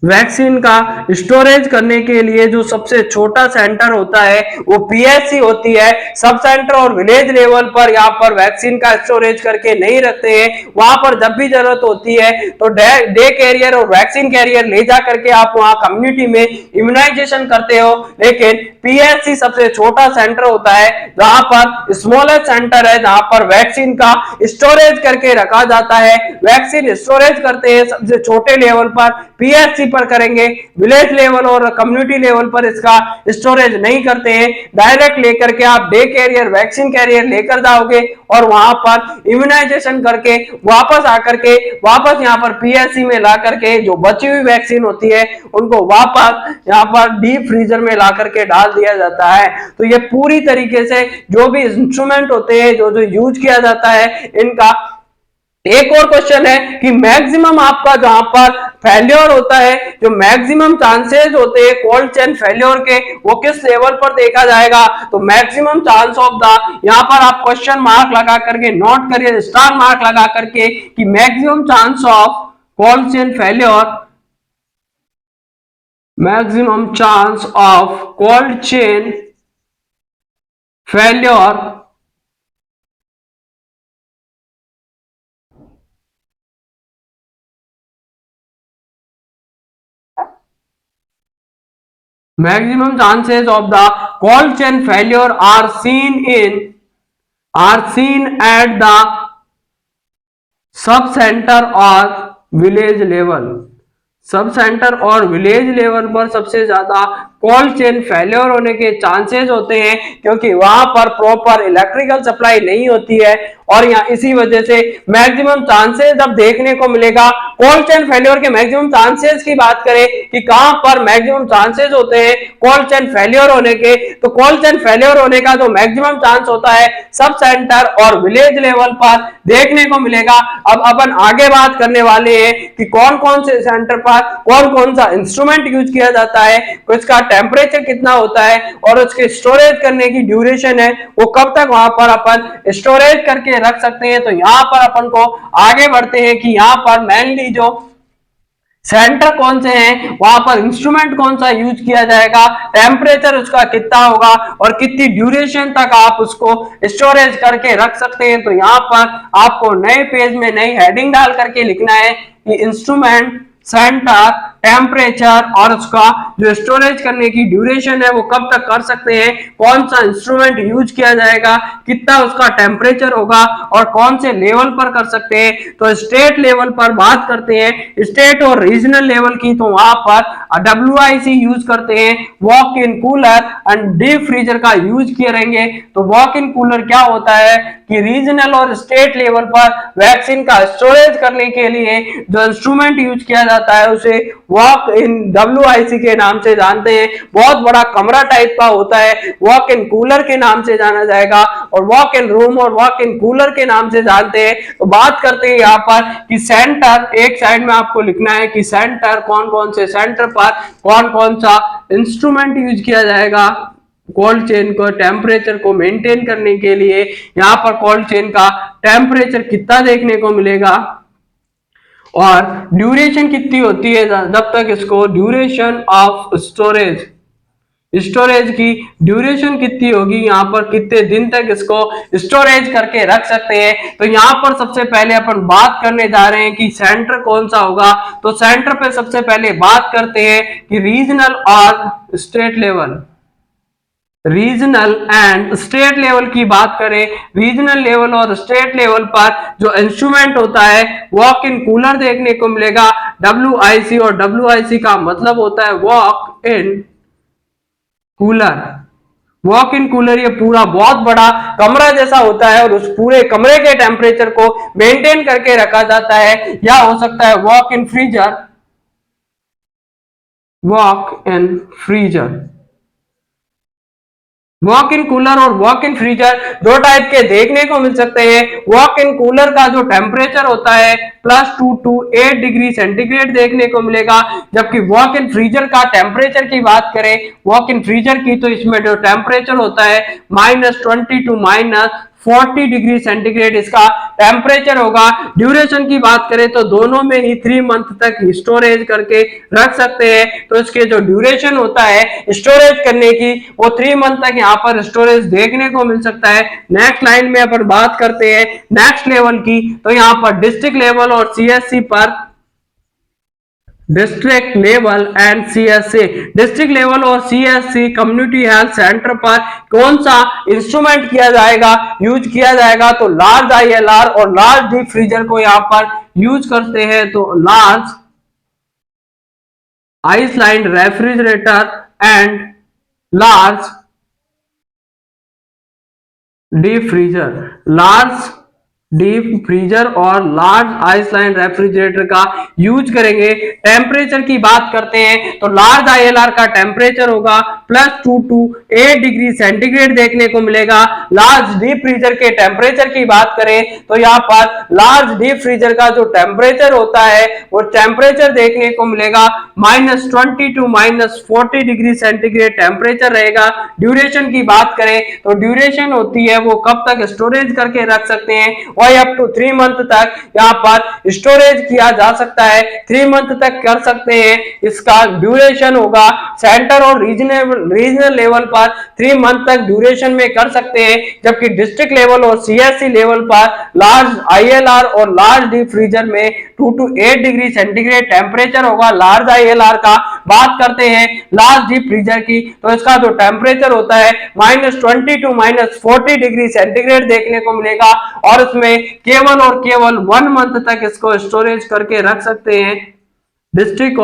Vaccine का स्टोरेज करने के लिए जो सबसे छोटा सेंटर होता है वो PHC होती है। सब सेंटर और विलेज लेवल पर यहाँ पर वैक्सीन का स्टोरेज करके नहीं रखते हैं। वहां पर जब भी जरूरत होती है तो डे कैरियर और वैक्सीन कैरियर ले जा करके आप वहां कम्युनिटी में इम्यूनाइजेशन करते हो। लेकिन PHC सबसे छोटा सेंटर होता है जहां पर स्मॉलेस्ट सेंटर है, जहां पर वैक्सीन का स्टोरेज करके रखा जाता है। वैक्सीन स्टोरेज करते हैं सबसे छोटे लेवल पर, PHC पर करेंगे, विलेज लेवल और कम्युनिटी लेवल पर इसका स्टोरेज नहीं करते हैं। डायरेक्ट लेकर के आप डे कैरियर, वैक्सीन कैरियर लेकर जाओगे और वहां पर इम्यूनाइजेशन करके वापस आकर के वापस यहाँ पर PHC में ला करके जो बची हुई वैक्सीन होती है उनको वापस यहाँ पर डीप फ्रीजर में ला करके डाल दिया जाता है। तो ये पूरी तरीके से जो भी इंस्ट्रूमेंट होते हैं, जो जो यूज किया जाता है इनका। एक और क्वेश्चन है कि मैक्सिमम आपका जहां पर फेल्योर होता है, जो मैक्सिमम चांसेस होते हैं कोल्ड चेन फेल्योर के, वो किस लेवल पर देखा जाएगा तो मैक्सिमम चांस ऑफ द, यहां पर आप क्वेश्चन मार्क लगा करके नोट करिए, स्टार मार्क लगा करके कि maximum chance of cold chain failure, maximum chance of cold chain failure maximum chances of the cold chain failure are seen at the sub center or village level। Sub centre और village level पर सबसे ज्यादा cold chain failure होने के chances होते हैं, क्योंकि वहां पर प्रॉपर इलेक्ट्रिकल सप्लाई नहीं होती है और यहाँ इसी वजह से मैक्सिमम चांसेस अब देखने को मिलेगा। कोल्ड चेन फेल्योर के मैक्सिमम चांसेस की बात करें कि कहां पर मैक्सिमम चांसेस होते हैं कोल्ड चेन फेल्योर होने के, तो कोल्ड चेन फेल्योर होने का जो मैक्सिमम चांस होता है सब सेंटर और विलेज लेवल पर देखने को मिलेगा। अब अपन आगे बात करने वाले हैं कि कौन कौन से सेंटर पर कौन कौन सा इंस्ट्रूमेंट यूज किया जाता है, इसका टेम्परेचर कितना होता है और उसके स्टोरेज करने की ड्यूरेशन है वो कब तक वहां पर अपन स्टोरेज करके रख सकते हैं। तो यहाँ पर अपन को आगे बढ़ते हैं कि यहाँ पर मेनली जो सेंटर कौन से हैं, वहां पर इंस्ट्रूमेंट कौन सा यूज किया जाएगा, टेम्परेचर उसका कितना होगा और कितनी ड्यूरेशन तक आप उसको स्टोरेज करके रख सकते हैं। तो यहाँ पर आपको नए पेज में नई हेडिंग डाल करके लिखना है कि इंस्ट्रूमेंट, सेंटर, टेम्परेचर और उसका जो स्टोरेज करने की ड्यूरेशन है वो कब तक कर सकते हैं, कौन सा इंस्ट्रूमेंट यूज किया जाएगा, कितना उसका टेम्परेचर होगा और कौन से लेवल पर कर सकते हैं। तो स्टेट लेवल पर बात करते हैं, स्टेट और रीजनल लेवल की, तो वहां पर WIC यूज करते हैं, walk in cooler and deep freezer का यूज करेंगे। तो वॉक इन कूलर क्या होता है कि रीजनल और स्टेट लेवल पर वैक्सीन का स्टोरेज करने के लिए जो इंस्ट्रूमेंट यूज किया जाता है उसे वॉक इन WIC के नाम से जानते हैं। बहुत बड़ा कमरा टाइप का होता है, वॉक इन कूलर के नाम से जाना जाएगा, और वॉक इन रूम और वॉक इन कूलर के नाम से जानते हैं। तो बात करते हैं यहाँ पर कि सेंटर, एक साइड में आपको लिखना है कि सेंटर कौन कौन से सेंटर पर कौन कौन सा इंस्ट्रूमेंट यूज किया जाएगा कोल्ड चेन को टेम्परेचर को मेंटेन करने के लिए। यहाँ पर कोल्ड चेन का टेम्परेचर कितना देखने को मिलेगा और ड्यूरेशन कितनी होती है जब तक इसको, ड्यूरेशन ऑफ स्टोरेज, स्टोरेज की ड्यूरेशन कितनी होगी, यहाँ पर कितने दिन तक इसको स्टोरेज करके रख सकते हैं। तो यहाँ पर सबसे पहले अपन बात करने जा रहे हैं कि सेंटर कौन सा होगा। तो सेंटर पे सबसे पहले बात करते हैं कि रीजनल और state level, regional and state level की बात करें, रीजनल लेवल और स्टेट लेवल पर जो इंस्ट्रूमेंट होता है वॉक इन कूलर देखने को मिलेगा। WIC, और WIC का मतलब होता है walk in cooler. Walk in cooler ये पूरा बहुत बड़ा कमरा जैसा होता है और उस पूरे कमरे के टेम्परेचर को मेंटेन करके रखा जाता है। या हो सकता है walk in freezer, walk in freezer. Walk in cooler और वॉक इन फ्रीजर दो टाइप के देखने को मिल सकते हैं। वॉक इन कूलर का जो टेम्परेचर होता है +2 to 8 डिग्री सेंटीग्रेड देखने को मिलेगा, जबकि वॉक इन फ्रीजर का टेम्परेचर की बात करें, वॉक इन फ्रीजर की, तो इसमें जो टेम्परेचर होता है -20 to -40 डिग्री सेंटीग्रेड इसका टेम्परेचर होगा। ड्यूरेशन की बात करें तो दोनों में ही 3 मंथ तक स्टोरेज करके रख सकते हैं। तो इसके जो ड्यूरेशन होता है स्टोरेज करने की वो 3 मंथ तक यहाँ पर स्टोरेज देखने को मिल सकता है। नेक्स्ट लाइन में अपन बात करते हैं नेक्स्ट लेवल की, तो यहाँ पर डिस्ट्रिक्ट लेवल और CSC पर, district level and CSC, district level और CSC कम्युनिटी हेल्थ सेंटर पर कौन सा इंस्ट्रूमेंट किया जाएगा, यूज किया जाएगा। तो लार्ज ILR और लार्ज डीप फ्रीजर को यहाँ पर यूज करते हैं। तो large ice lined refrigerator and large deep freezer, large deep freezer और लार्ज आइसलैंड रेफ्रिजरेटर का यूज करेंगे। टेम्परेचर की बात करते हैं तो लार्ज ILR का टेम्परेचर होगा +2 to 8 डिग्री सेंटीग्रेड देखने को मिलेगा। लार्ज डीप फ्रीजर के टेम्परेचर की बात करें तो यहाँ पर लार्ज डीप फ्रीजर का जो टेम्परेचर होता है वो टेम्परेचर देखने को मिलेगा -20 to -40 डिग्री सेंटीग्रेड टेम्परेचर रहेगा। ड्यूरेशन की बात करें तो ड्यूरेशन होती है वो कब तक स्टोरेज करके रख सकते हैं, वही अप टू 3 मंथ तक यहाँ पर स्टोरेज किया जा सकता है। 3 मंथ तक कर सकते हैं, इसका ड्यूरेशन होगा। सेंटर और रीजनल लेवल पर 3 मंथ तक ड्यूरेशन में कर सकते हैं, जबकि डिस्ट्रिक्ट लेवल और CSC लेवल पर लार्ज ILR और लार्ज डीप फ्रीजर में 2 to 8 डिग्री सेंटीग्रेड टेम्परेचर होगा लार्ज ILR का। बात करते हैं लार्ज डीप फ्रीजर की, तो इसका जो टेम्परेचर होता है -20 to -40 डिग्री सेंटीग्रेड देखने को मिलेगा और उसमें केवल और केवल 1 मंथ तक इसको स्टोरेज करके रख सकते हैं। डिस्ट्रिक्ट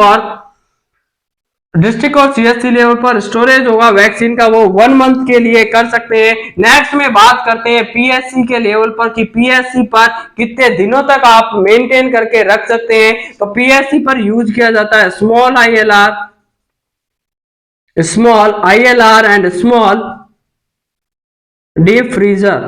और CSC लेवल पर स्टोरेज होगा वैक्सीन का वो 1 मंथ के लिए कर सकते हैं। नेक्स्ट में बात करते हैं PSC के लेवल पर कि PSC पर कितने दिनों तक आप मेंटेन करके रख सकते हैं। तो PSC पर यूज किया जाता है small ILR and small deep freezer.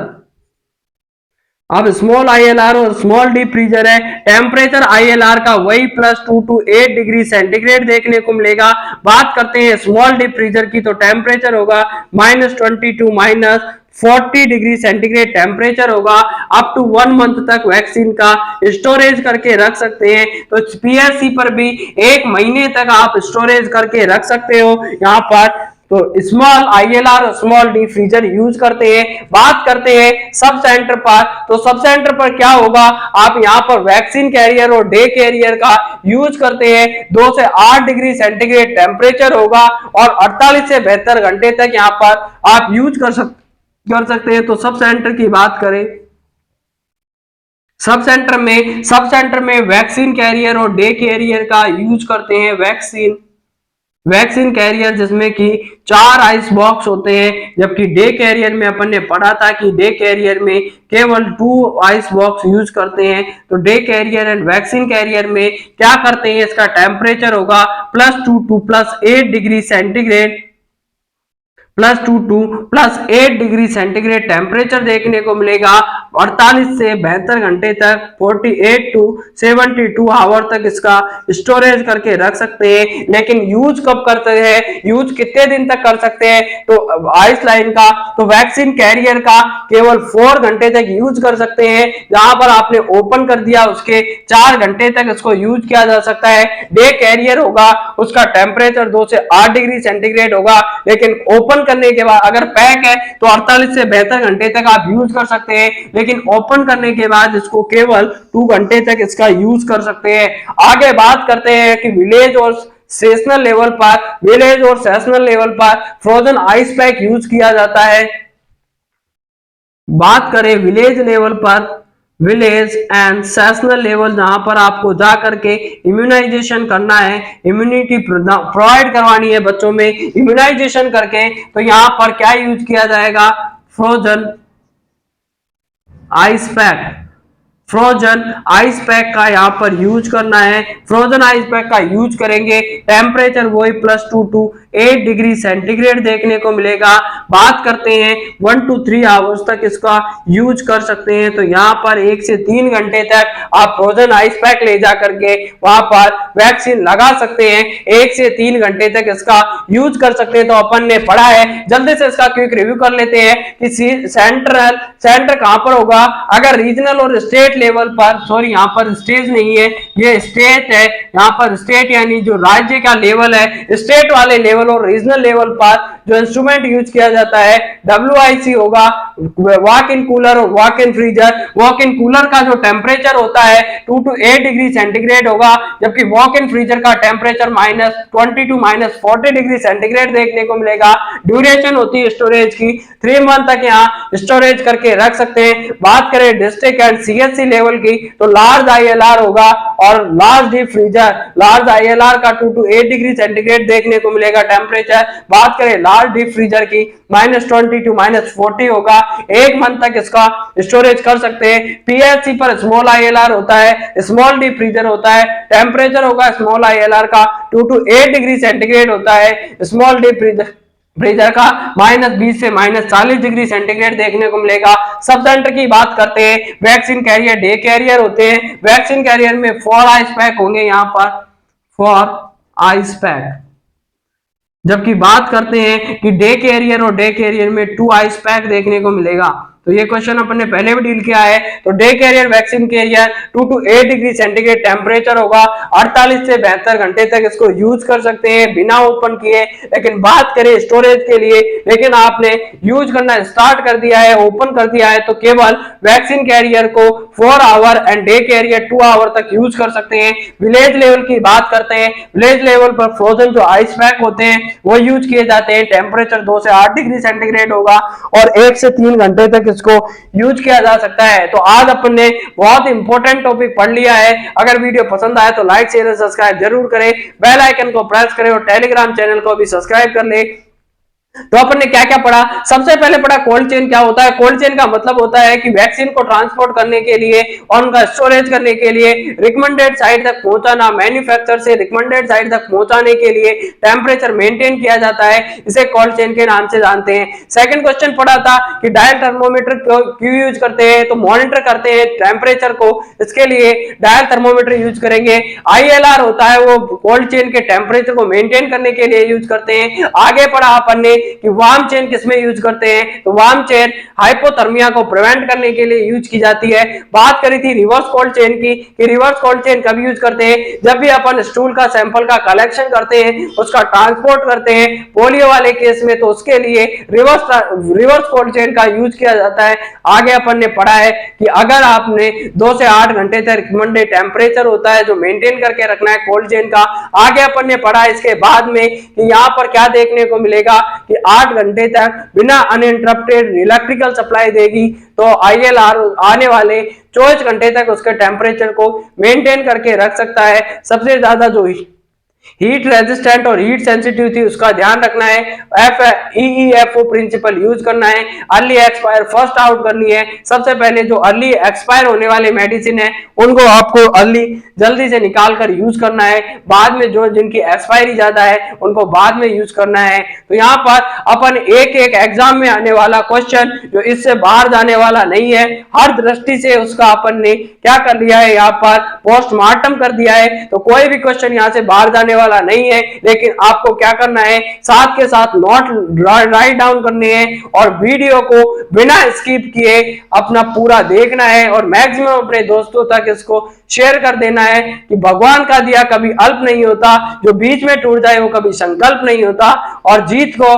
अब स्मॉल ILR और स्मॉल डी फ्रीजर है, टेम्परेचर ILR का वही +2 to 8 डिग्री सेंटीग्रेड देखने को मिलेगा। बात करते हैं स्मॉल डी फ्रीजर की, तो टेम्परेचर होगा -20 to -40 डिग्री सेंटीग्रेड टेम्परेचर होगा। अप टू 1 मंथ तक वैक्सीन का स्टोरेज करके रख सकते हैं। तो PSC पर भी 1 महीने तक आप स्टोरेज करके रख सकते हो यहाँ पर। तो स्मॉल ILR और स्मॉल डी फ्रीजर यूज करते हैं। बात करते हैं सब सेंटर पर, तो सब सेंटर पर क्या होगा, आप यहाँ पर वैक्सीन कैरियर और डे कैरियर का यूज करते हैं। 2 से 8 डिग्री सेंटीग्रेड टेम्परेचर होगा और 48 से 72 घंटे तक यहाँ पर आप यूज कर सकते हैं। तो सब सेंटर की बात करें, सब सेंटर में वैक्सीन कैरियर और डे कैरियर का यूज करते हैं। वैक्सीन कैरियर जिसमें कि 4 आइस बॉक्स होते हैं, जबकि डे कैरियर में अपन ने पढ़ा था कि डे कैरियर में केवल 2 आइस बॉक्स यूज करते हैं। तो day carrier and vaccine carrier में क्या करते हैं, इसका टेम्परेचर होगा +2 to +8 degree centigrade, +2 to +8 degree centigrade temperature देखने को मिलेगा। 48 से 72 घंटे तक 48 to 72 आवर तक इसका स्टोरेज करके रख सकते हैं। लेकिन यूज कब करते हैं, यूज कितने दिन तक कर सकते हैं, तो आइस लाइन का, तो वैक्सीन कैरियर का केवल 4 घंटे तक यूज कर सकते हैं। जहां पर आपने ओपन कर दिया उसके 4 घंटे तक इसको यूज किया जा सकता है। डे कैरियर होगा, उसका टेम्परेचर 2 से 8 डिग्री सेंटीग्रेड होगा, लेकिन ओपन करने के बाद अगर पैक है तो 48 से 72 घंटे तक आप यूज कर सकते हैं। लेकिन ओपन करने के बाद इसको केवल 2 घंटे तक इसका यूज कर सकते हैं। आगे बात करते हैं कि विलेज और सेशनल लेवल पर फ्रोजन आइस पैक यूज किया जाता है। बात करें विलेज एंड सेशनल लेवल, जहां पर आपको जा करके इम्यूनाइजेशन करना है, इम्यूनिटी प्रोवाइड करवानी है बच्चों में इम्यूनाइजेशन करके, तो यहां पर क्या यूज किया जाएगा, frozen ice pack. Frozen ice pack का यहाँ पर यूज करना है। फ्रोजन आइस पैक का यूज करेंगे, टेम्परेचर वही +2 to 8 डिग्री सेंटीग्रेड देखने को मिलेगा। बात करते हैं 1 to 3 आवर्स तक इसका यूज कर सकते हैं। तो यहाँ पर 1 से 3 घंटे तक आप फ्रोजन आइस पैक ले जा करके वहां पर वैक्सीन लगा सकते हैं। 1 से 3 घंटे तक इसका यूज कर सकते हैं। तो अपन ने पढ़ा है, जल्दी से इसका क्विक रिव्यू कर लेते हैं कि सेंटर कहां पर होगा। अगर रीजनल और स्टेट लेवल पर, सॉरी यहाँ पर स्टेट नहीं है, ये स्टेट है। यहाँ पर स्टेट यानी जो राज्य का लेवल है, स्टेट वाले लेवल और रीजनल लेवल पर जो इंस्ट्रूमेंट यूज किया जाता है WIC होगा, वॉक इन कूलर और walk in freezer. Walk in cooler का जो टेम्परेचर होता है 2 to 8 डिग्री सेंटीग्रेड होगा, जबकि वॉक इन फ्रीजर का टेम्परेचर -20 to -40 डिग्री सेंटीग्रेड देखने को मिलेगा। ड्यूरेशन होती है स्टोरेज की 3 मंथ तक यहाँ स्टोरेज करके रख सकते हैं। बात करें डिस्ट्रिक्ट एंड CSC लेवल की, तो लार्ज ILR होगा और large deep freezer, large ILR का 2 to 8 डिग्री सेंटीग्रेड देखने को मिलेगा टेम्परेचर। बात करें लार्ज डीप फ्रीजर की, -20 to -40 होगा, 1 मंथ तक इसका स्टोरेज कर सकते हैं। PSC पर स्मॉल ILR होता है, स्मॉल डीप फ्रीजर होता है, टेम्परेचर होगा स्मॉल ILR का 2 to 8 डिग्री सेंटीग्रेड होता है। स्मॉल डीप फ्रीजर का -20 से -40 डिग्री सेंटीग्रेड देखने को मिलेगा। सब सेंटर की बात करते हैं, वैक्सीन कैरियर डे कैरियर होते हैं। वैक्सीन कैरियर में 4 आइस पैक होंगे यहाँ पर, 4 आइस पैक। जबकि बात करते हैं कि डे कैरियर और डे कैरियर में 2 आइस पैक देखने को मिलेगा। तो ये क्वेश्चन अपन ने पहले भी डील किया है। तो day carrier vaccine carrier 2 to 8 degree centigrade temperature होगा, 48 से 72 घंटे तक इसको यूज कर सकते हैं बिना ओपन किए। लेकिन बात करें स्टोरेज के लिए, लेकिन आपने यूज करना स्टार्ट कर दिया है, ओपन कर दिया है, तो केवल वैक्सीन कैरियर को 4 hour and day carrier 2 hour तक यूज कर सकते हैं। विलेज लेवल की बात करते हैं, विलेज लेवल पर फ्रोजन जो आइस पैक होते हैं वो यूज किए जाते हैं। टेम्परेचर 2 से 8 डिग्री सेंटीग्रेड होगा और 1 से 3 घंटे तक इसको यूज किया जा सकता है। तो आज अपन ने बहुत इंपॉर्टेंट टॉपिक पढ़ लिया है। अगर वीडियो पसंद आए तो लाइक शेयर और सब्सक्राइब जरूर करें, बेल आइकन को प्रेस करें और टेलीग्राम चैनल को भी सब्सक्राइब कर ले। तो अपन ने क्या क्या पढ़ा? सबसे पहले पढ़ा कोल्ड चेन क्या होता है। कोल्ड चेन का मतलब होता है कि वैक्सीन को ट्रांसपोर्ट करने के लिए और उनका स्टोरेज करने के लिए रिकमेंडेड साइट तक पहुंचाना, मैन्युफैक्चर से रिकमेंडेड साइट तक पहुंचाने के लिए टेम्परेचर मेंटेन किया जाता है, इसे कोल्ड चेन के नाम से जानते हैं। सेकंड क्वेश्चन पढ़ा था कि डायल थर्मोमीटर क्यों यूज करते हैं, तो मॉनिटर करते हैं टेम्परेचर को, इसके लिए डायल थर्मोमीटर यूज करेंगे। आईएलआर होता है वो कोल्ड चेन के टेम्परेचर को मेंटेन करने के लिए यूज करते हैं। आगे पढ़ा अपन ने कि वार्म चेन किसमें यूज करते हैं, तो वार्म चेन हाइपोथर्मिया को प्रिवेंट करने के लिए यूज की जाती है। बात करी थी रिवर्स कोल्ड चेन की कि रिवर्स कोल्ड चेन कब यूज करते हैं, जब भी अपन स्टूल का सैंपल का कलेक्शन करते हैं, उसका ट्रांसपोर्ट करते हैं पोलियो वाले केस में, तो उसके लिए रिवर्स कोल्ड चेन का यूज किया जाता है। आगे अपन ने पढ़ा है कि अगर आपने 2 से 8 घंटे तक रिकमेंडेड टेम्परेचर होता है जो मेंटेन करके रखना है कोल्ड चेन का। आगे अपन ने पढ़ा इसके बाद में कि यहाँ पर क्या देखने को मिलेगा कि 8 घंटे तक बिना अनइंटरप्टेड इलेक्ट्रिकल सप्लाई देगी, तो आईएलआर आने वाले 24 घंटे तक उसके टेम्परेचर को मेंटेन करके रख सकता है। सबसे ज्यादा जो हीट रेजिस्टेंट और हीट सेंसिटिव थी उसका ध्यान रखना है। EEFO प्रिंसिपल यूज करना है। अर्ली एक्सपायर फर्स्ट आउट करनी है। सबसे पहले जो अर्ली एक्सपायर होने वाले मेडिसिन है उनको आपको अर्ली जल्दी से निकाल कर यूज करना है। बाद में जो जिनकी एक्सपायरी ज्यादा है उनको बाद में यूज करना है। तो यहाँ पर अपन एक एक एग्जाम में आने वाला क्वेश्चन जो इससे बाहर जाने वाला नहीं है, हर दृष्टि से उसका अपन ने क्या कर लिया है, यहाँ पर पोस्टमार्टम कर दिया है। तो कोई भी क्वेश्चन यहाँ से बाहर जाने वाला नहीं है, लेकिन आपको क्या करना है, साथ के साथ नोट राइट डाउन करने हैं और वीडियो को बिना स्किप किए अपना पूरा देखना है और मैक्सिमम अपने दोस्तों तक इसको शेयर कर देना है कि भगवान का दिया कभी अल्प नहीं होता, जो बीच में टूट जाए वो कभी संकल्प नहीं होता। और जीत को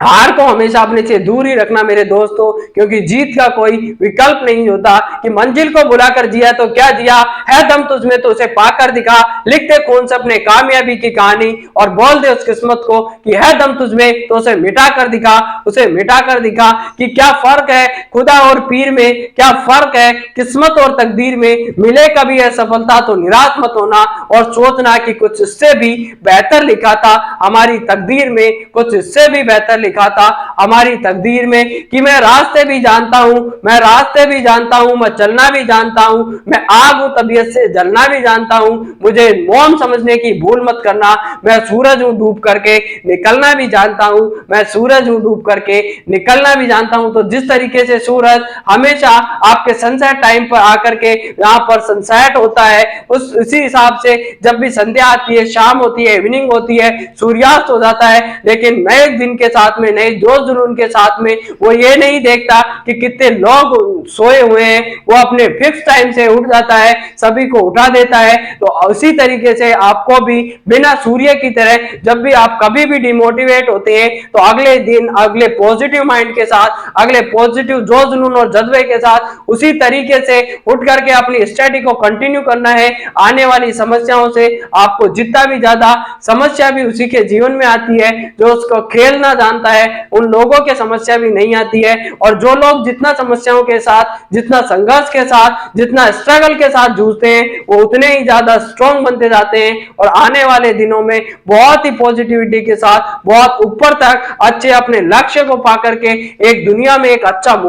हार को हमेशा अपने से दूर ही रखना मेरे दोस्तों, क्योंकि जीत का कोई विकल्प नहीं होता। कि मंजिल को बुलाकर जिया तो क्या जिया, है दम तुझमें तो उसे पाकर दिखा, लिखते खून से अपने कामयाबी की कहानी और बोल दे उस किस्मत को कि है दम तुझमें तो उसे मिटा कर दिखा, उसे मिटा कर दिखा। कि क्या फर्क है खुदा और पीर में, क्या फर्क है किस्मत और तकदीर में, मिले कभी है सफलता तो निराश मत होना और सोचना कि कुछ इससे भी बेहतर लिखा था हमारी तकदीर में, कुछ इससे भी बेहतर लिखा था हमारी तकदीर में। कि मैं रास्ते भी जानता हूं, मैं रास्ते भी जानता हूं, मैं चलना भी जानता हूं, मैं आग हूं तबीयत से जलना भी जानता हूं, मुझे मोम समझने की भूल मत करना, मैं सूरज हूं डूब करके निकलना भी जानता हूं, मैं सूरज हूं डूब करके निकलना भी जानता हूं। तो जिस तरीके से सूरज हमेशा आपके सनसेट टाइम पर आकर के यहाँ पर सनसेट होता है, उसी हिसाब से जब भी संध्या आती है, शाम होती है, इवनिंग होती है, सूर्यास्त हो जाता है, लेकिन नए दिन के साथ में, नए जोश जुनून के साथ में वो ये नहीं देखता कि कितने लोग सोए हुए हैं, वो अपने फिक्स टाइम से उठ जाता है, सभी को उठा देता है। तो उसी तरीके से आपको भी बिना सूर्य की तरह जब भी आप कभी भी डिमोटिवेट होते हैं तो अगले दिन अगले पॉजिटिव माइंड के साथ, अगले पॉजिटिव जोश जुनून और जज्बे के साथ उसी तरीके से उठ करके अपनी स्टडी को कंटिन्यू करना है। आने वाली समस्याओं से आपको जितना भी ज्यादा समस्या भी उसी के जीवन में आती है, जो उसको खेलना जानता है उन लोगों के समस्या भी नहीं आती है। और जो लोग जितना समस्याओं के साथ, जितना संघर्ष के साथ, जितना स्ट्रगल के साथ जूझते हैं वो उतने ही ज्यादा स्ट्रॉन्ग बनते जाते हैं और आने वाले दिनों में बहुत ही पॉजिटिविटी के साथ बहुत ऊपर तक अच्छे अपने लक्ष्य को पा करके एक दुनिया में एक अच्छा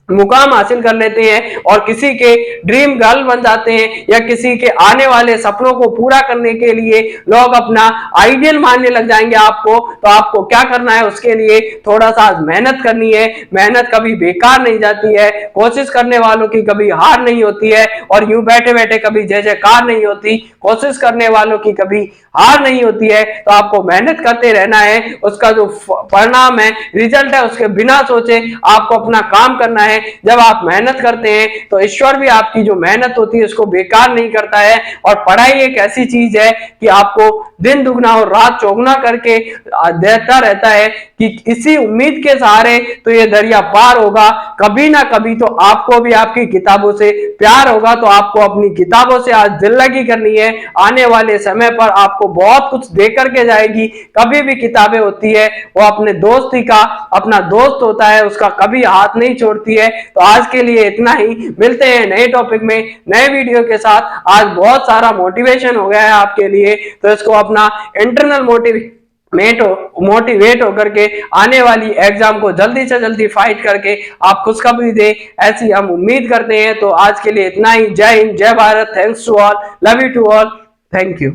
मुकाम हासिल कर लेते हैं और किसी के ड्रीम गर्ल बन जाते हैं, या किसी के आने वाले सपनों को पूरा करने के लिए लोग अपना आइडियल मानने लग जाएंगे आपको। तो आपको क्या करना है, उसके लिए थोड़ा सा मेहनत करनी है। मेहनत कभी बेकार नहीं जाती है, कोशिश करने वालों की कभी हार नहीं होती है और यूं बैठे बैठे कभी जय जयकार नहीं होती। कोशिश करने वालों की कभी हार नहीं होती है। तो आपको मेहनत करते रहना है, उसका जो परिणाम है, रिजल्ट है, उसके बिना सोचे आपको अपना काम करना है। जब आप मेहनत करते हैं तो ईश्वर भी आपकी जो मेहनत होती है उसको बेकार नहीं करता है। और पढ़ाई एक ऐसी चीज है कि आपको दिन दुगना और रात चौगुना करके देता रहता है कि इसी उम्मीद के सहारे तो ये दरिया पार होगा, कभी ना कभी तो आपको भी आपकी किताबों से प्यार होगा। तो आपको अपनी किताबों से आज दिल लगी करनी है, आने वाले समय पर आपको बहुत कुछ दे करके जाएगी। कभी भी किताबें होती है वो अपने दोस्ती का, अपना दोस्त होता है, उसका कभी हाथ नहीं छोड़ती है। तो आज के लिए इतना ही, मिलते हैं नए टॉपिक में नए वीडियो के साथ। आज बहुत सारा मोटिवेशन हो गया है आपके लिए, तो इसको अपना इंटरनल मोटिवेट होकर के आने वाली एग्जाम को जल्दी से जल्दी फाइट करके आप खुशखबरी दे, ऐसी हम उम्मीद करते हैं। तो आज के लिए इतना ही। जय हिंद, जय Bharat, thanks to all, love you to all, thank you.